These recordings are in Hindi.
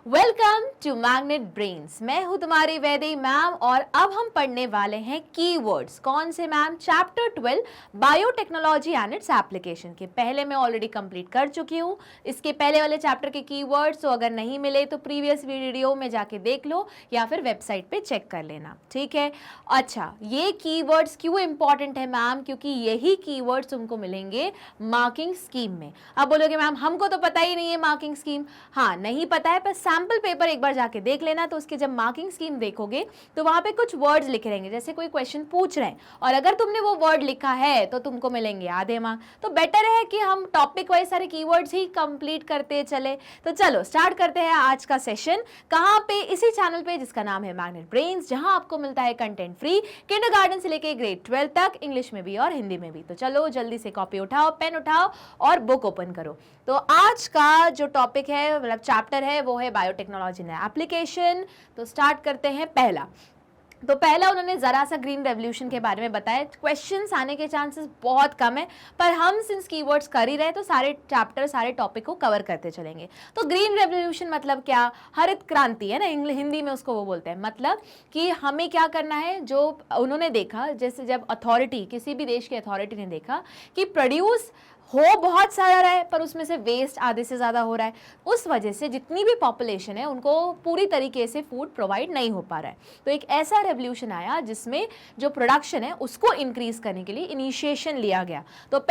Welcome to magnet brains. मैं हूं तुम्हारी वैदेही मैम और अब हम पढ़ने वाले हैं कीवर्ड्स। कौन से ma'am? Chapter 12 biotechnology and its application के पहले मैं ऑलरेडी कंप्लीट कर चुकी हूं। इसके पहले वाले चैप्टर के कीवर्ड्स तो अगर नहीं मिले तो प्रीवियस वीडियो में जाके देख लो या फिर वेबसाइट पे चेक कर लेना, ठीक है। अच्छा, ये कीवर्ड्स क्यों इंपॉर्टेंट है मैम? क्योंकि यही कीवर्ड्स तुमको मिलेंगे मार्किंग स्कीम में। अब बोलोगे मैम हमको तो पता ही नहीं है मार्किंग स्कीम। हाँ, नहीं पता है, पर सैंपल पेपर एक बार जाके देख लेना, तो उसके जब मार्किंग स्कीम देखोगे तो वहां पे कुछ वर्ड्स लिखे रहेंगे, जैसे कोई क्वेश्चन पूछ रहे हैं और अगर तुमने वो वर्ड लिखा है तो तुमको मिलेंगे आधे मार्क। तो बेटर है कि हम टॉपिक वाइज सारे कीवर्ड्स ही कंप्लीट करते चले। तो चलो स्टार्ट करते हैं आज का सेशन। कहाँ पे? इसी चैनल पे जिसका नाम है मैग्नेट ब्रेन्स, जहां आपको मिलता है कंटेंट फ्री किंडरगार्टन से लेके ग्रेड 12 तक, इंग्लिश में भी और हिंदी में भी। तो चलो जल्दी से कॉपी उठाओ, पेन उठाओ और बुक ओपन करो। तो आज का जो टॉपिक है, मतलब चैप्टर है, वो है बायोटेक्नोलॉजी एंड एप्लीकेशन। तो स्टार्ट करते हैं। पहला उन्होंने जरा सा ग्रीन रेवोल्यूशन के बारे में बताया। क्वेश्चंस आने के चांसेस बहुत कम है, पर हम सिंस कीवर्ड्स कर ही रहे तो सारे चैप्टर सारे टॉपिक को कवर करते चलेंगे। तो ग्रीन रेवोल्यूशन मतलब क्या? हरित क्रांति है ना, हिंदी में उसको वो बोलते हैं। मतलब कि हमें क्या करना है, जो उन्होंने देखा, जैसे जब अथॉरिटी, किसी भी देश की अथॉरिटी ने देखा कि प्रोड्यूस हो बहुत सारा रहा है पर उसमें से वेस्ट आधे से ज़्यादा हो रहा है, उस वजह से जितनी भी पॉपुलेशन है उनको पूरी तरीके से फूड प्रोवाइड नहीं हो पा रहा है। तो एक ऐसा रेवोल्यूशन आया जिसमें जो प्रोडक्शन है उसको इंक्रीज करने के लिए इनिशिएशन लिया गया। तो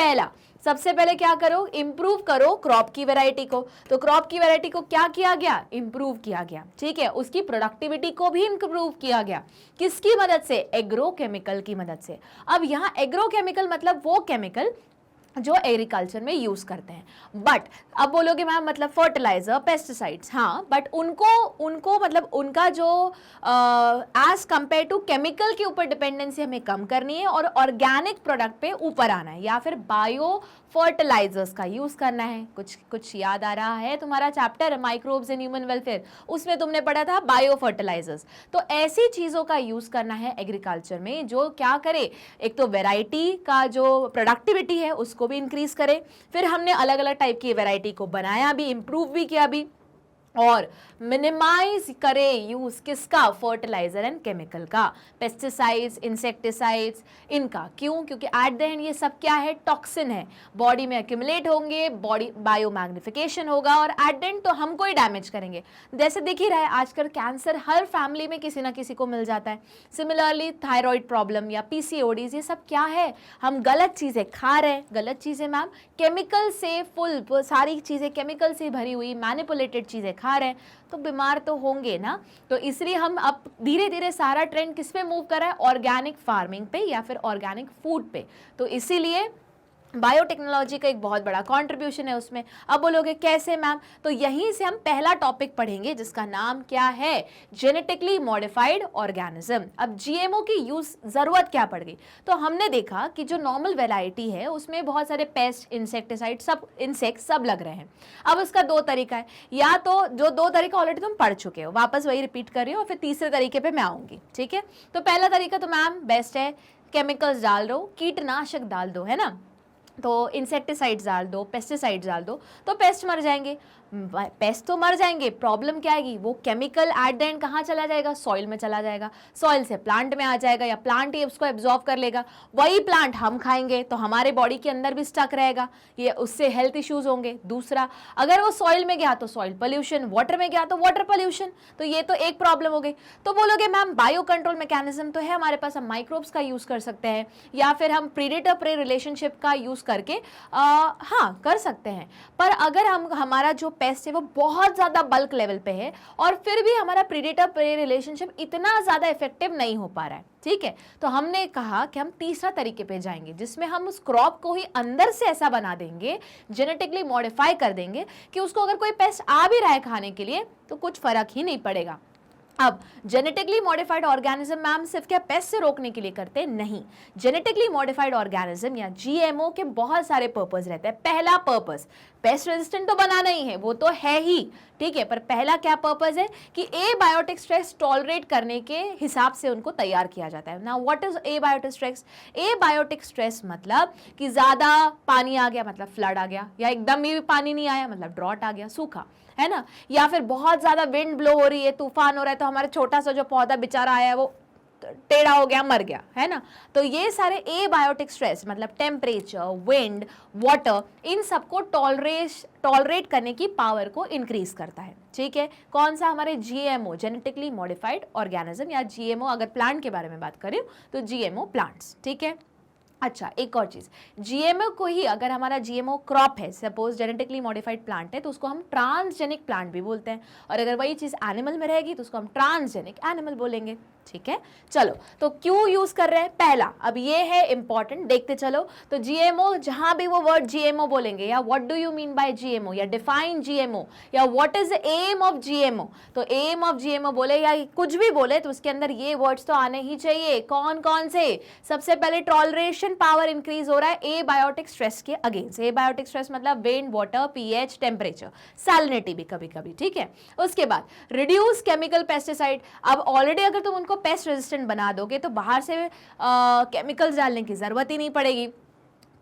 सबसे पहले क्या करो? इंप्रूव करो क्रॉप की वैरायटी को। तो क्रॉप की वैरायटी को क्या किया गया? इंप्रूव किया गया, ठीक है। उसकी प्रोडक्टिविटी को भी इंप्रूव किया गया। किसकी मदद से? एग्रोकेमिकल की मदद से। अब यहाँ एग्रोकेमिकल मतलब वो केमिकल जो एग्रीकल्चर में यूज करते हैं। बट अब बोलोगे मैम मतलब फर्टिलाइजर, पेस्टिसाइड्स, हाँ, बट उनको मतलब उनका जो एज कंपेयर टू केमिकल के ऊपर डिपेंडेंसी हमें कम करनी है और ऑर्गेनिक प्रोडक्ट पे ऊपर आना है, या फिर बायो फर्टिलाइजर्स का यूज करना है। कुछ याद आ रहा है? तुम्हारा chapter microbes in human welfare, उसमें तुमने पढ़ा था बायो फर्टिलाइजर्स। तो ऐसी चीजों का यूज करना है एग्रीकल्चर में जो क्या करे, एक तो वेराइटी का जो प्रोडक्टिविटी है उसको भी इंक्रीज करे। फिर हमने अलग अलग टाइप की वैरायटी को बनाया भी, इंप्रूव भी किया भी, और मिनिमाइज करे यूज किसका? फर्टिलाइजर एंड केमिकल का, पेस्टिसाइड्स, इंसेक्टिसाइड्स, इनका। क्यों? क्योंकि एट द एंड ये सब क्या है? टॉक्सिन है, बॉडी में एक्यूमुलेट होंगे, बॉडी बायोमैग्निफिकेशन होगा और एट द एंड तो हमको ही डैमेज करेंगे। जैसे दिख ही रहा है आजकल कैंसर हर फैमिली में किसी ना किसी को मिल जाता है। सिमिलरली थायराइड प्रॉब्लम या पीसीओडीज, ये सब क्या है? हम गलत चीजें खा रहे हैं। गलत चीजें मैम केमिकल से फुल, सारी चीजें केमिकल से भरी हुई मैनिपुलेटेड चीजें खा रहे हैं, तो बीमार तो होंगे ना। तो इसलिए हम अब धीरे धीरे सारा ट्रेंड किस पे मूव कर रहा है? ऑर्गेनिक फार्मिंग पे या फिर ऑर्गेनिक फूड पे। तो इसीलिए बायोटेक्नोलॉजी का एक बहुत बड़ा कंट्रीब्यूशन है उसमें। अब बोलोगे कैसे मैम? तो यहीं से हम पहला टॉपिक पढ़ेंगे जिसका नाम क्या है? Genetically modified organism. अब जीएमओ की यूज जरूरत क्या पड़ गई? तो हमने देखा कि जो नॉर्मल वैरायटी है उसमें बहुत सारे पेस्ट, इंसेक्टिसाइड, सब इंसेक्ट सब लग रहे हैं। अब उसका दो तरीका है, या तो जो दो तरीका ऑलरेडी तुम पढ़ चुके हो, वापस वही रिपीट कर रही हो, और फिर तीसरे तरीके पे मैं आऊंगी, ठीक है। तो पहला तरीका तो मैम बेस्ट है, केमिकल्स डाल दो, कीटनाशक डाल दो, है ना। तो इंसेक्टिसाइड्स डाल दो, पेस्टिसाइड्स डाल दो, तो पेस्ट मर जाएंगे। पेस्ट तो मर जाएंगे, प्रॉब्लम क्या आएगी? वो केमिकल एट द एंड कहाँ चला जाएगा? सॉइल में चला जाएगा, सॉइल से प्लांट में आ जाएगा या प्लांट ही उसको एब्जॉर्ब कर लेगा। वही प्लांट हम खाएंगे तो हमारे बॉडी के अंदर भी स्टक रहेगा, ये उससे हेल्थ इश्यूज होंगे। दूसरा, अगर वो सॉइल में गया तो सॉइल पोल्यूशन, वाटर में गया तो वाटर पोल्यूशन, तो ये तो एक प्रॉब्लम हो गई। तो बोलोगे मैम बायो कंट्रोल मैकेनिज्म तो है हमारे पास, हम माइक्रोब्स का यूज कर सकते हैं या फिर हम प्रीडेटर प्रे रिलेशनशिप का यूज करके हाँ कर सकते हैं। पर अगर हमारा जो पेस्ट है वो बहुत ज्यादा बल्क लेवल पे है और फिर भी हमारा प्रीडेटर प्रे रिलेशनशिप इतना ज्यादा इफेक्टिव नहीं हो पा रहा है, ठीक है, तो हमने कहा कि हम तीसरा तरीके पे जाएंगे जिसमें हम उस क्रॉप को ही अंदर से ऐसा बना देंगे, जेनेटिकली मॉडिफाई कर देंगे कि उसको अगर कोई पेस्ट आ भी रहा है खाने के लिए तो कुछ फर्क ही नहीं पड़ेगा। अब जेनेटिकली मॉडिफाइड ऑर्गेनिज्म मैम सिर्फ क्या पेस्ट से रोकने के लिए करते हैं? नहीं, जेनेटिकली मॉडिफाइड ऑर्गेनिज्म या जीएमओ के बहुत सारे पर्पस रहते हैं। पहला पर्पस पेस्ट रेजिस्टेंट तो बनाना ही है, वो तो है ही, ठीक है, पर पहला क्या पर्पस है कि ए बायोटिक स्ट्रेस टॉलरेट करने के हिसाब से उनको तैयार किया जाता है। Now what is abiotic stress? Abiotic stress मतलब कि ज्यादा पानी आ गया मतलब फ्लड आ गया, या एकदम भी पानी नहीं आया मतलब ड्रॉट आ गया, सूखा। है ना, या फिर बहुत ज्यादा विंड ब्लो हो रही है, तूफान हो रहा है, तो हमारा छोटा सा जो पौधा बेचारा आया है वो टेढ़ा हो गया, मर गया, है ना। तो ये सारे एबायोटिक स्ट्रेस मतलब टेम्परेचर, विंड, वाटर, इन सबको टॉलरेट करने की पावर को इंक्रीज करता है। ठीक है, कौन सा? हमारे जीएमओ, जेनेटिकली मॉडिफाइड ऑर्गेनिज्म, या जीएमओ अगर प्लांट के बारे में बात करें तो जीएमओ प्लांट्स। ठीक है, अच्छा एक और चीज, जीएमओ को ही अगर हमारा जीएमओ क्रॉप है, सपोज जेनेटिकली मॉडिफाइड प्लांट है, तो उसको हम ट्रांसजेनिक प्लांट भी बोलते हैं, और अगर वही चीज एनिमल में रहेगी तो उसको हम ट्रांसजेनिक एनिमल बोलेंगे। ठीक है, चलो तो क्यों यूज कर रहे हैं? पहला, अब ये है इंपॉर्टेंट, देखते चलो। तो जीएमओ, जहां भी वो वर्ड जीएमओ बोलेंगे, या what do you mean by GMO, या डिफाइन जीएमओ, या what is the aim of GMO, तो एम ऑफ जीएमओ बोले या कुछ भी बोले तो उसके अंदर ये वर्ड्स तो आने ही चाहिए। कौन कौन से? सबसे पहले टॉलरेशन पावर इंक्रीज हो रहा है एबायोटिक स्ट्रेस के अगेंस्ट। एबायोटिक स्ट्रेस मतलब wind, water, pH, temperature, salinity भी कभी कभी। ठीक है, उसके बाद रिड्यूस केमिकल पेस्टिसाइड। अब ऑलरेडी अगर तुम उनको पेस्ट रेजिस्टेंट बना दोगे तो बाहर से केमिकल्स डालने की जरूरत ही नहीं पड़ेगी।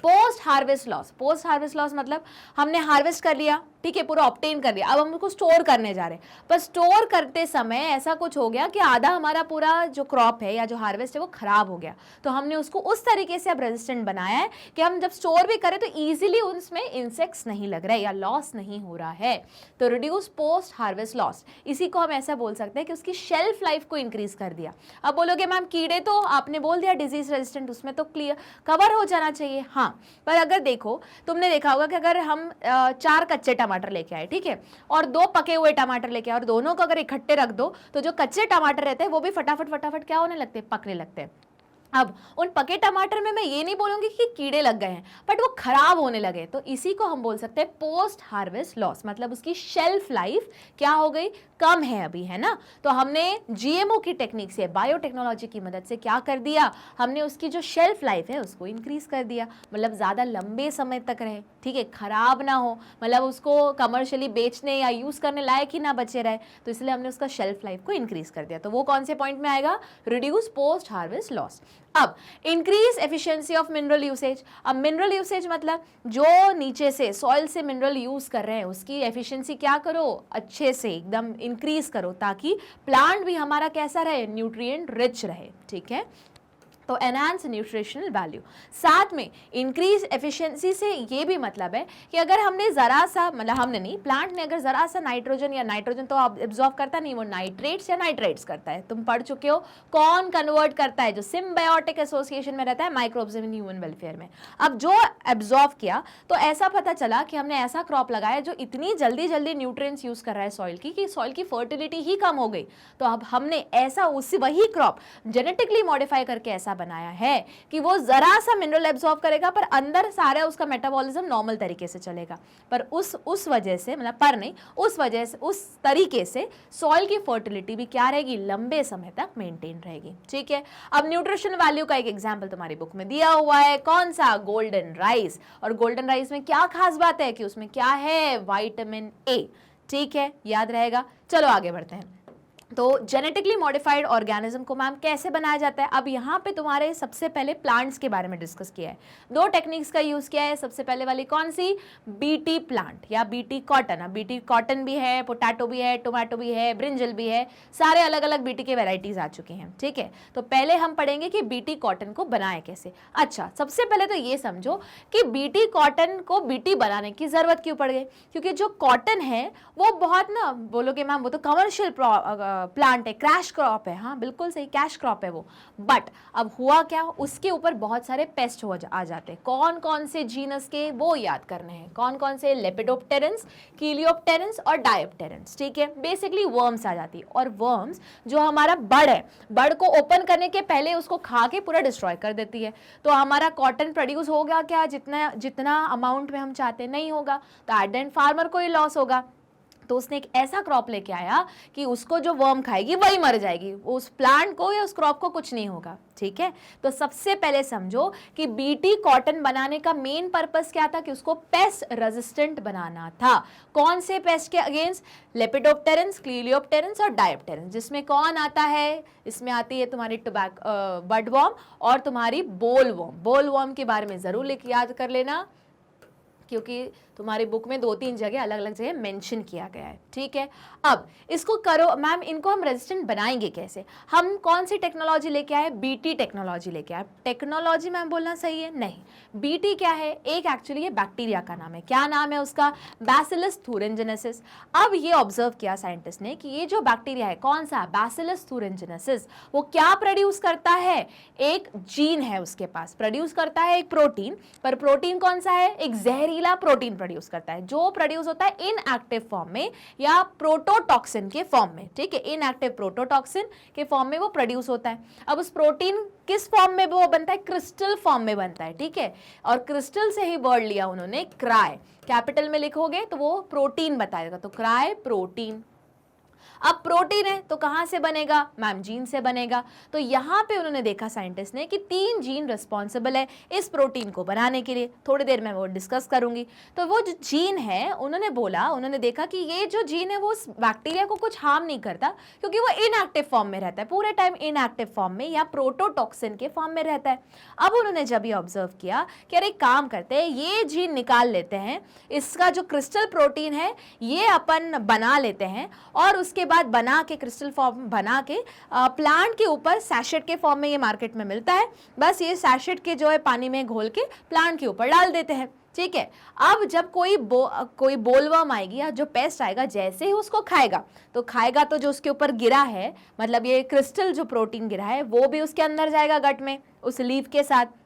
Post harvest loss, post harvest loss मतलब हमने हार्वेस्ट कर लिया, ठीक है, पूरा ऑब्टेन कर लिया, अब हम उसको स्टोर करने जा रहे हैं, पर स्टोर करते समय ऐसा कुछ हो गया कि आधा हमारा पूरा जो क्रॉप है या जो हार्वेस्ट है वो खराब हो गया, तो हमने उसको उस तरीके से अब रेजिस्टेंट बनाया है कि हम जब स्टोर भी करें तो इजीली उसमें इंसेक्ट्स नहीं लग रहे या लॉस नहीं हो रहा है। तो रिड्यूस पोस्ट हार्वेस्ट लॉस, इसी को हम ऐसा बोल सकते हैं कि उसकी शेल्फ लाइफ को इंक्रीज कर दिया। अब बोलोगे मैम कीड़े तो आपने बोल दिया डिजीज रेजिस्टेंट, उसमें तो क्लियर कवर हो जाना चाहिए, हाँ, पर अगर देखो, तुमने देखा होगा कि अगर हम 4 कच्चे टमाटर लेके आए, ठीक है, और 2 पके हुए टमाटर लेके आए, और दोनों को अगर इकट्ठे रख दो तो जो कच्चे टमाटर रहते हैं वो भी फटाफट फटाफट क्या होने लगते हैं? पकने लगते हैं। अब उन पके टमाटर में मैं ये नहीं बोलूंगी कि कीड़े लग गए हैं, बट वो खराब होने लगे, तो इसी को हम बोल सकते हैं पोस्ट हार्वेस्ट लॉस, मतलब उसकी शेल्फ लाइफ क्या हो गई? कम है अभी, है ना। तो हमने जीएमओ की टेक्निक से, बायोटेक्नोलॉजी की मदद से क्या कर दिया? हमने उसकी जो शेल्फ लाइफ है उसको इंक्रीज कर दिया, मतलब ज़्यादा लंबे समय तक रहे, ठीक है, खराब ना हो, मतलब उसको कमर्शियली बेचने या यूज़ करने लायक ही ना बचे रहे, तो इसलिए हमने उसका शेल्फ लाइफ को इंक्रीज कर दिया। तो वो कौन से पॉइंट में आएगा? Reduce post harvest loss. अब increase efficiency of mineral usage. अब मिनरल यूसेज मतलब जो नीचे से सॉइल से मिनरल यूज कर रहे हैं उसकी एफिशिएंसी क्या करो? अच्छे से एकदम इंक्रीज करो, ताकि प्लांट भी हमारा कैसा रहे? न्यूट्रिएंट रिच रहे। ठीक है, तो एनहांस न्यूट्रिशनल वैल्यू। साथ में इंक्रीज एफिशिएंसी से ये भी मतलब है कि अगर हमने जरा सा, मतलब हमने नहीं, प्लांट ने अगर जरा सा नाइट्रोजन, या नाइट्रोजन तो एब्जॉर्ब करता नहीं, वो नाइट्रेट्स या नाइट्रेट्स करता है, तुम पढ़ चुके हो। कौन कन्वर्ट करता है? जो सिम्बायोटिक एसोसिएशन में रहता है माइक्रोब्स इन ह्यूमन वेलफेयर में। अब जो एब्जॉर्ब किया, तो ऐसा पता चला कि हमने ऐसा क्रॉप लगाया जो इतनी जल्दी जल्दी न्यूट्रिएंट्स यूज कर रहा है सॉइल की, कि सॉइल की फर्टिलिटी ही कम हो गई। तो अब हमने ऐसा उसी वही क्रॉप जेनेटिकली मॉडिफाई करके ऐसा बनाया है कि वो जरा सा मिनरल एब्जॉर्ब करेगा, पर अंदर सारा उसका मेटाबॉलिज्म नॉर्मल तरीके से चलेगा, पर उस वजह से, मतलब पर नहीं, उस वजह से, उस तरीके से सॉइल की फर्टिलिटी भी क्या रहेगी? लंबे समय तक मेंटेन रहेगी। ठीक है, अब न्यूट्रिशन वैल्यू का एक एग्जांपल तुम्हारी बुक में दिया हुआ है, कौन सा? Golden rice. और गोल्डन राइस में क्या खास बात है कि उसमें क्या है? Vitamin A. ठीक है, याद रहेगा। चलो आगे बढ़ते हैं। तो जेनेटिकली मॉडिफाइड ऑर्गेनिज्म को मैम कैसे बनाया जाता है? अब यहाँ पे तुम्हारे सबसे पहले प्लांट्स के बारे में डिस्कस किया है, 2 टेक्निक्स का यूज किया है। सबसे पहले वाली कौन सी? बीटी प्लांट या बीटी कॉटन। अब बीटी कॉटन भी है, पोटैटो भी है, टोमेटो भी है, ब्रिंजल भी है, सारे अलग अलग बीटी के वेराइटीज आ चुके हैं। ठीक है, तो पहले हम पढ़ेंगे कि बीटी कॉटन को बनाए कैसे। अच्छा, सबसे पहले तो ये समझो कि बीटी कॉटन को बीटी बनाने की जरूरत क्यों पड़ गई? क्योंकि जो कॉटन है वो बहुत ना, बोलोगे मैम वो तो कमर्शियल प्लांट है, क्रैश क्रॉप है। हाँ बिल्कुल सही, कैश क्रॉप है वो। बट अब हुआ क्या? उसके ऊपर बहुत सारे पेस्ट आ जाते हैं। कौन कौन से जीनस के? वो याद करने हैं। कौन कौन से? लेपिडोप्टेरन्स, कीलियोप्टेरन्स और डायोप्टेरन्स। ठीक है, बेसिकली वर्म्स आ जाती है, और वर्म्स जो हमारा बड़ है, बड़ को ओपन करने के पहले उसको खा के पूरा डिस्ट्रॉय कर देती है। तो हमारा कॉटन प्रोड्यूस होगा क्या? जितना अमाउंट में हम चाहते? नहीं होगा। तो एट द एंड फार्मर को ही लॉस होगा। तो उसने एक ऐसा क्रॉप लेके आया कि उसको जो वर्म खाएगी वही मर जाएगी, उस प्लांट को या उस क्रॉप को कुछ नहीं होगा। ठीक है, तो सबसे पहले समझो कि बीटी कॉटन बनाने का मेन पर्पस क्या था? कि उसको पेस्ट रेजिस्टेंट बनाना था। कौन से पेस्ट के अगेंस्ट? लेपिडोप्टेरन्स, क्लीलियोप्टेरन्स और डायोप्टेरन्स। जिसमें कौन आता है? इसमें आती है तुम्हारी बडवर्म और तुम्हारी बोलवर्म। बोलवर्म के बारे में जरूर याद कर लेना, क्योंकि तुम्हारी बुक में 2-3 जगह अलग अलग जगह मेंशन किया गया है, ठीक है। अब इसको करो मैम, इनको हम रेजिस्टेंट बनाएंगे कैसे? हम कौन सी टेक्नोलॉजी लेके आए? बीटी टेक्नोलॉजी लेके आए। टेक्नोलॉजी मैम बोलना सही है? नहीं। बीटी क्या है? एक एक्चुअली ये बैक्टीरिया का नाम है। क्या नाम है उसका? Bacillus thuringiensis। अब ये ऑब्जर्व किया साइंटिस्ट ने कि ये जो बैक्टीरिया है, कौन सा? बैसिलस thuringiensis, वो क्या प्रोड्यूस करता है? एक जीन है उसके पास, प्रोड्यूस करता है एक प्रोटीन, पर प्रोटीन कौन सा है? एक जहरीला प्रोटीन प्रोड्यूस करता है, जो प्रोड्यूस होता है इनएक्टिव फॉर्म में या प्रोटोटॉक्सिन के फॉर्म में, ठीक है। इनएक्टिव प्रोटोटॉक्सिन के फॉर्म में वो प्रोड्यूस होता है। अब उस प्रोटीन किस फॉर्म में वो बनता है? क्रिस्टल फॉर्म में बनता है, ठीक है। और क्रिस्टल से ही वर्ड लिया उन्होंने क्राई, कैपिटल में लिखोगे तो वो प्रोटीन बताएगा, तो क्राई प्रोटीन। अब प्रोटीन है तो कहां से बनेगा? मैम जीन से बनेगा। तो यहां पे उन्होंने देखा साइंटिस्ट ने कि 3 जीन रिस्पॉन्सिबल है इस प्रोटीन को बनाने के लिए, थोड़ी देर में वो डिस्कस करूंगी। तो वो जो जीन है, उन्होंने बोला, उन्होंने देखा कि ये जो जीन है वो उस बैक्टीरिया को कुछ हार्म नहीं करता, क्योंकि वो इनएक्टिव फॉर्म में रहता है, पूरे टाइम इनएक्टिव फॉर्म में या प्रोटोटॉक्सिन के फॉर्म में रहता है। अब उन्होंने जब ये ऑब्जर्व किया कि अरे काम करते हैं, ये जीन निकाल लेते हैं, इसका जो क्रिस्टल प्रोटीन है ये अपन बना लेते हैं, और उसके बाद बना के क्रिस्टल फॉर्म बना के प्लांट के ऊपर सैशेट के फॉर्म में ये मार्केट में मिलता है, बस ये सैशेट के जो है पानी में घोल के प्लांट के ऊपर डाल देते हैं, ठीक है। अब जब कोई बोलवर्म आएगी या जो पेस्ट आएगा, जैसे ही उसको खाएगा तो जो उसके ऊपर गिरा है, मतलब ये क्रिस्टल जो प्रोटीन गिरा है वो भी उसके अंदर जाएगा गट में, उस लीफ के साथ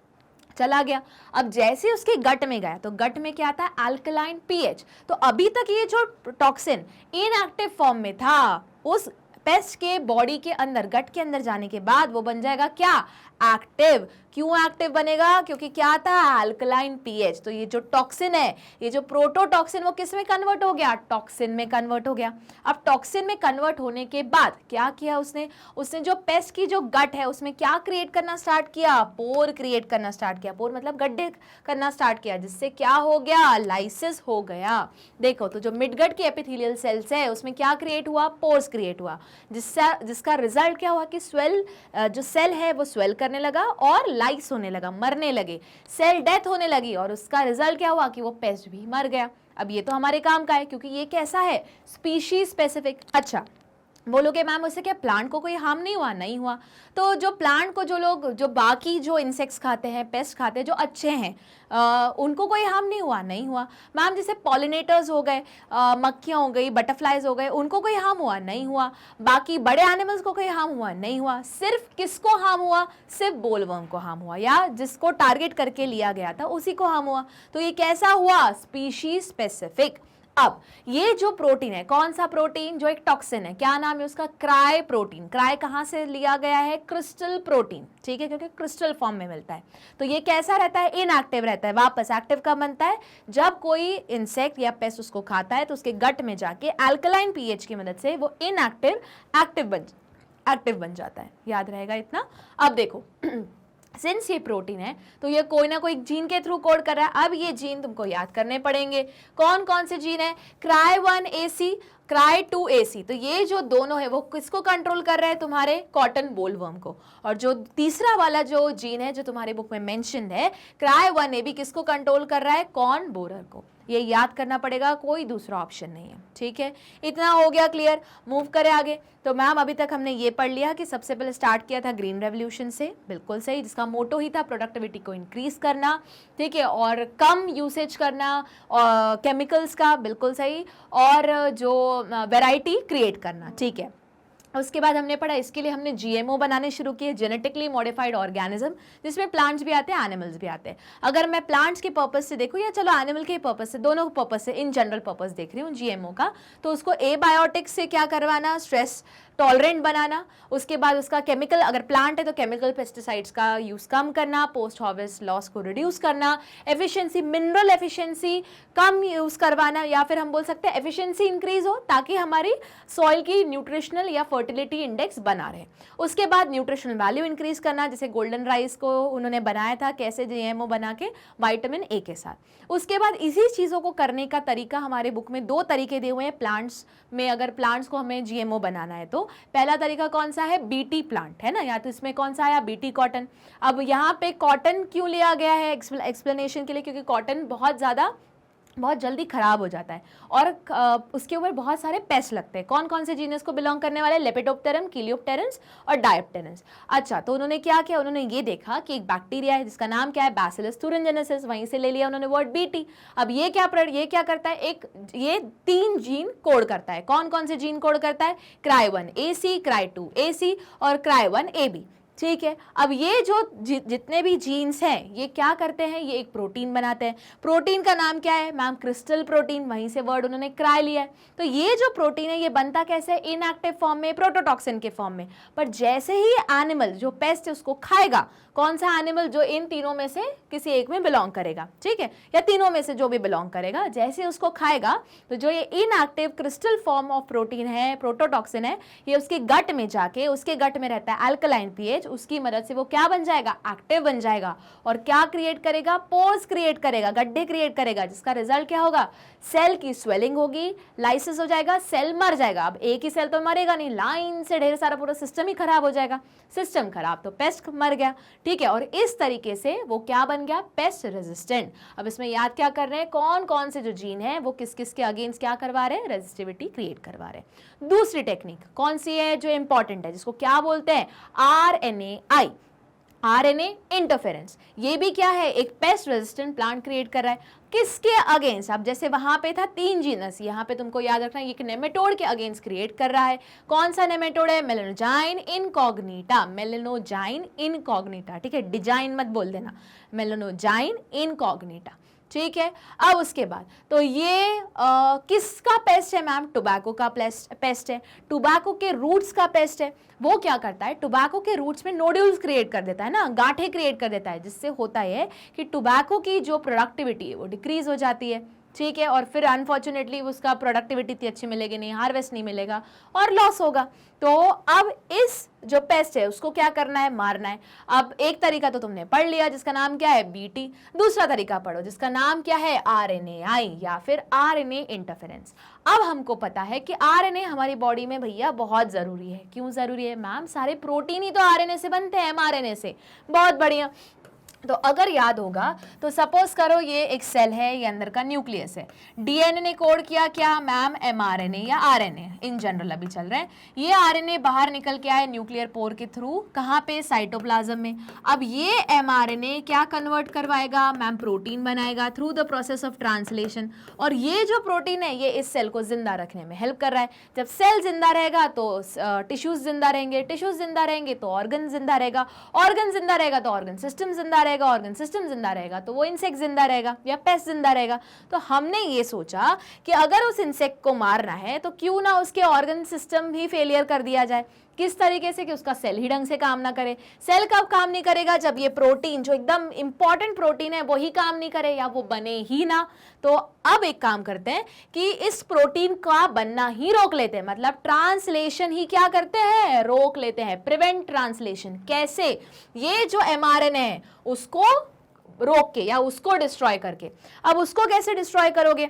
चला गया। अब जैसे उसके गट में गया तो गट में क्या आता है? Alkaline pH. तो अभी तक ये जो टॉक्सिन इनएक्टिव फॉर्म में था, उस पेस्ट के बॉडी के अंदर, गट के अंदर जाने के बाद वो बन जाएगा क्या? एक्टिव। क्यों एक्टिव बनेगा? क्योंकि क्या था? Alkaline pH. तो ये जो टॉक्सिन है, ये जो प्रोटोटॉक्सिन, वो किस में कन्वर्ट हो गया? टॉक्सिन में कन्वर्ट हो गया। अब टॉक्सिन में कन्वर्ट होने के बाद क्या किया उसने जो पेस्ट की जो गट है उसमें क्या क्रिएट करना स्टार्ट किया? पोर क्रिएट करना स्टार्ट किया। पोर मतलब गड्ढे करना स्टार्ट किया, जिससे क्या हो गया? लाइसिस हो गया। देखो तो जो मिडगट की एपिथेलियल सेल्स है उसमें क्या क्रिएट हुआ? पोर्स क्रिएट हुआ, जिसका रिजल्ट क्या हुआ कि जो सेल है वो स्वेल करने लगा और लाइस होने लगा, मरने लगे, सेल डेथ होने लगी, और उसका रिजल्ट क्या हुआ कि वो पेस्ट भी मर गया। अब ये तो हमारे काम का है, क्योंकि ये कैसा है? Species specific. अच्छा, बोलोगे मैम उससे क्या प्लांट को कोई हार्म नहीं हुआ? नहीं हुआ। तो जो प्लांट को जो बाकी जो इंसेक्ट्स खाते हैं, पेस्ट खाते हैं, जो अच्छे हैं, उनको कोई हार्म नहीं हुआ? नहीं हुआ। मैम जैसे पॉलिनेटर्स हो गए, मक्खियाँ हो गई, बटरफ्लाइज हो गए, उनको कोई हार्म हुआ? नहीं हुआ। बाकी बड़े एनिमल्स को कोई हार्म हुआ? नहीं हुआ। सिर्फ किसको हार्म हुआ? सिर्फ बोलवर्म को हार्म हुआ, या जिसको टारगेट करके लिया गया था उसी को हार्म हुआ। तो ये कैसा हुआ? Species specific. अब ये जो प्रोटीन है, कौन सा प्रोटीन? जो एक टॉक्सिन है, क्या नाम है उसका? Cry protein. क्राई कहां से लिया गया है? क्रिस्टल प्रोटीन, ठीक है, क्योंकि क्रिस्टल फॉर्म में मिलता है। तो ये कैसा रहता है? इनएक्टिव रहता है। वापस एक्टिव कब बनता है? जब कोई इंसेक्ट या पेस्ट उसको खाता है तो उसके गट में जाके अल्कलाइन पीएच की मदद से वो इनएक्टिव एक्टिव बन जाता है। याद रहेगा इतना। अब देखो सिंस ये प्रोटीन है तो ये कोई ना कोई जीन के थ्रू कोड कर रहा है। अब ये जीन तुमको याद करने पड़ेंगे। कौन कौन से जीन है? Cry1AC, Cry2AC। तो ये जो दोनों है वो किसको कंट्रोल कर रहे हैं? तुम्हारे कॉटन बोलवर्म को। और जो तीसरा वाला जो जीन है जो तुम्हारे बुक में मेंशन्ड है, Cry1AB, किसको कंट्रोल कर रहा है? कॉर्न बोरर को। ये याद करना पड़ेगा, कोई दूसरा ऑप्शन नहीं है, ठीक है। इतना हो गया क्लियर। मूव करें आगे। तो मैम अभी तक हमने ये पढ़ लिया कि सबसे पहले स्टार्ट किया था ग्रीन रेवोल्यूशन से, बिल्कुल सही, जिसका मोटो ही था प्रोडक्टिविटी को इंक्रीज करना, ठीक है, और कम यूसेज करना और केमिकल्स का, बिल्कुल सही, और जो वैरायटी क्रिएट करना, ठीक है। उसके बाद हमने पढ़ा, इसके लिए हमने जीएमओ बनाने शुरू किए, जेनेटिकली मॉडिफाइड ऑर्गेनिज्म, जिसमें प्लांट्स भी आते हैं, एनिमल्स भी आते हैं। अगर मैं प्लांट्स के पर्पज से देखूँ या चलो एनिमल के पर्पज से, दोनों पर्पज से इन जनरल पर्पज देख रही हूँ जीएमओ का, तो उसको एबायोटिक्स से क्या करवाना? स्ट्रेस टॉलरेंट बनाना। उसके बाद उसका केमिकल, अगर प्लांट है तो केमिकल पेस्टिसाइड्स का यूज़ कम करना, पोस्ट हार्वेस्ट लॉस को रिड्यूस करना, एफिशिएंसी, मिनरल एफिशिएंसी कम यूज़ करवाना, या फिर हम बोल सकते हैं एफिशिएंसी इंक्रीज हो ताकि हमारी सॉइल की न्यूट्रिशनल या फर्टिलिटी इंडेक्स बना रहे। उसके बाद न्यूट्रिशनल वैल्यू इंक्रीज करना, जैसे गोल्डन राइस को उन्होंने बनाया था कैसे, जीएमओ बना के विटामिन ए के साथ। उसके बाद इसी चीज़ों को करने का तरीका हमारे बुक में 2 तरीके दिए हुए हैं प्लांट्स में। अगर प्लांट्स को हमें जीएमओ बनाना है तो पहला तरीका कौन सा है? बीटी प्लांट, है ना, या तो इसमें कौन सा आया? BT cotton. अब यहाँ पे कॉटन क्यों लिया गया है एक्सप्लेनेशन के लिए? क्योंकि कॉटन बहुत ज़्यादा बहुत जल्दी खराब हो जाता है और उसके ऊपर बहुत सारे पेस्ट लगते हैं। कौन कौन से जीनस को बिलोंग करने वाले? लेपिडोप्टेरम, कीलियोप्टेरन्स और डायोप्टेरन्स। अच्छा, तो उन्होंने क्या किया, उन्होंने ये देखा कि एक बैक्टीरिया है जिसका नाम क्या है, बैसिलस thuringiensis, वहीं से ले लिया उन्होंने वर्ड बीटी। अब ये क्या करता है, ये 3 जीन कोड करता है। कौन कौन से जीन कोड करता है? cry1 AC, cry2 AC और cry1 AB। ठीक है, अब ये जो जितने भी जीन्स हैं ये क्या करते हैं, ये एक प्रोटीन बनाते हैं। प्रोटीन का नाम क्या है मैम? क्रिस्टल प्रोटीन, वहीं से वर्ड उन्होंने क्राई लिया है। तो ये जो प्रोटीन है ये बनता कैसे? इनएक्टिव फॉर्म में, प्रोटोटॉक्सिन के फॉर्म में। पर जैसे ही एनिमल जो पेस्ट है उसको खाएगा, कौन सा एनिमल? जो इन तीनों में से किसी एक में बिलोंग करेगा, ठीक है, या तीनों में से जो भी बिलोंग करेगा, जैसे उसको खाएगा तो जो ये inactive crystal form of protein है, प्रोटोटॉक्सिन है, ये उसके गट में जाके, उसके गट में रहता है अल्कलाइन पीएच, उसकी मदद से वो क्या बन जाएगा? एक्टिव बन जाएगा और क्या क्रिएट करेगा? पोर्स क्रिएट करेगा, गड्ढे क्रिएट करेगा, जिसका रिजल्ट क्या होगा? सेल की स्वेलिंग होगी, लाइसिस हो जाएगा, सेल मर जाएगा। अब एक ही सेल तो मरेगा नहीं, लाइन से ढेर सारा पूरा सिस्टम ही खराब हो जाएगा। सिस्टम खराब तो पेस्ट मर गया, ठीक है। और इस तरीके से वो क्या बन गया? Pest resistant. अब इसमें याद क्या कर रहे हैं? कौन कौन से जो जीन है वो किस किस के अगेंस्ट क्या करवा रहे हैं? रेजिस्टिविटी क्रिएट करवा रहे हैं। दूसरी टेक्निक कौन सी है जो इंपॉर्टेंट है, जिसको क्या बोलते हैं? RNAi, RNA interference. ये भी क्या है? एक पेस्ट रेजिस्टेंट प्लांट क्रिएट कर रहा है। किसके अगेंस्ट? अब जैसे वहां पे था 3 जीनस, यहाँ पे तुमको याद रखना है एक नेमेटोड के अगेंस्ट क्रिएट कर रहा है। कौन सा नेमेटोड है? मेलेनोजाइन इनकॉग्निटा, मेलेनोजाइन इनकॉग्निटा, ठीक है, डिजाइन मत बोल देना, मेलेनोजाइन इनकॉग्निटा, ठीक है। अब उसके बाद तो ये किसका पेस्ट है मैम? टोबैको का पेस्ट है, टोबैको के रूट्स का पेस्ट है। वो क्या करता है? टोबैको के रूट्स में नोड्यूल्स क्रिएट कर देता है ना, गांठें क्रिएट कर देता है, जिससे होता है कि टोबैको की जो प्रोडक्टिविटी है वो डिक्रीज हो जाती है, ठीक है। और फिर अनफॉर्चुनेटली उसका प्रोडक्टिविटी इतनी अच्छी मिलेगी नहीं, हार्वेस्ट नहीं मिलेगा और लॉस होगा। तो अब इस जो पेस्ट है उसको क्या करना है? मारना है। अब एक तरीका तो तुमने पढ़ लिया जिसका नाम क्या है? बीटी। दूसरा तरीका पढ़ो जिसका नाम क्या है? RNAi या फिर RNA इंटरफेरेंस। अब हमको पता है कि RNA हमारी बॉडी में भैया बहुत जरूरी है। क्यों जरूरी है मैम? सारे प्रोटीन ही तो RNA से बनते हैं, mRNA से। बहुत बढ़िया। तो अगर याद होगा तो सपोज करो ये एक सेल है, ये अंदर का न्यूक्लियस है, डीएनए ने कोड किया क्या मैम? mRNA या RNA इन जनरल अभी चल रहे हैं। ये RNA बाहर निकल के आए न्यूक्लियर पोर के थ्रू, कहाँ पे? साइटोप्लाज्म में। अब ये mRNA क्या कन्वर्ट करवाएगा मैम? प्रोटीन बनाएगा through the process of translation. और ये जो प्रोटीन है ये इस सेल को जिंदा रखने में हेल्प कर रहा है। जब सेल जिंदा रहेगा तो टिश्यूज जिंदा रहेंगे, टिश्यूज जिंदा रहेंगे तो ऑर्गन जिंदा रहेगा, ऑर्गन जिंदा रहेगा तो ऑर्गन सिस्टम जिंदा रहेगा, ऑर्गन सिस्टम जिंदा रहेगा तो वो इंसेक्ट जिंदा रहेगा या पेस्ट जिंदा रहेगा। तो हमने ये सोचा कि अगर उस इंसेक्ट को मारना है तो क्यों ना उसके ऑर्गन सिस्टम भी फेलियर कर दिया जाए। किस तरीके से? कि उसका सेल ही ढंग से काम ना करे। सेल कब काम नहीं करेगा? जब ये प्रोटीन जो एकदम इंपॉर्टेंट प्रोटीन है वो ही काम नहीं करे या वो बने ही ना। तो अब एक काम करते हैं कि इस प्रोटीन का बनना ही रोक लेते हैं, मतलब ट्रांसलेशन ही क्या करते हैं? रोक लेते हैं, प्रिवेंट ट्रांसलेशन। कैसे? ये जो mRNA है उसको रोक के या उसको डिस्ट्रॉय करके। अब उसको कैसे डिस्ट्रॉय करोगे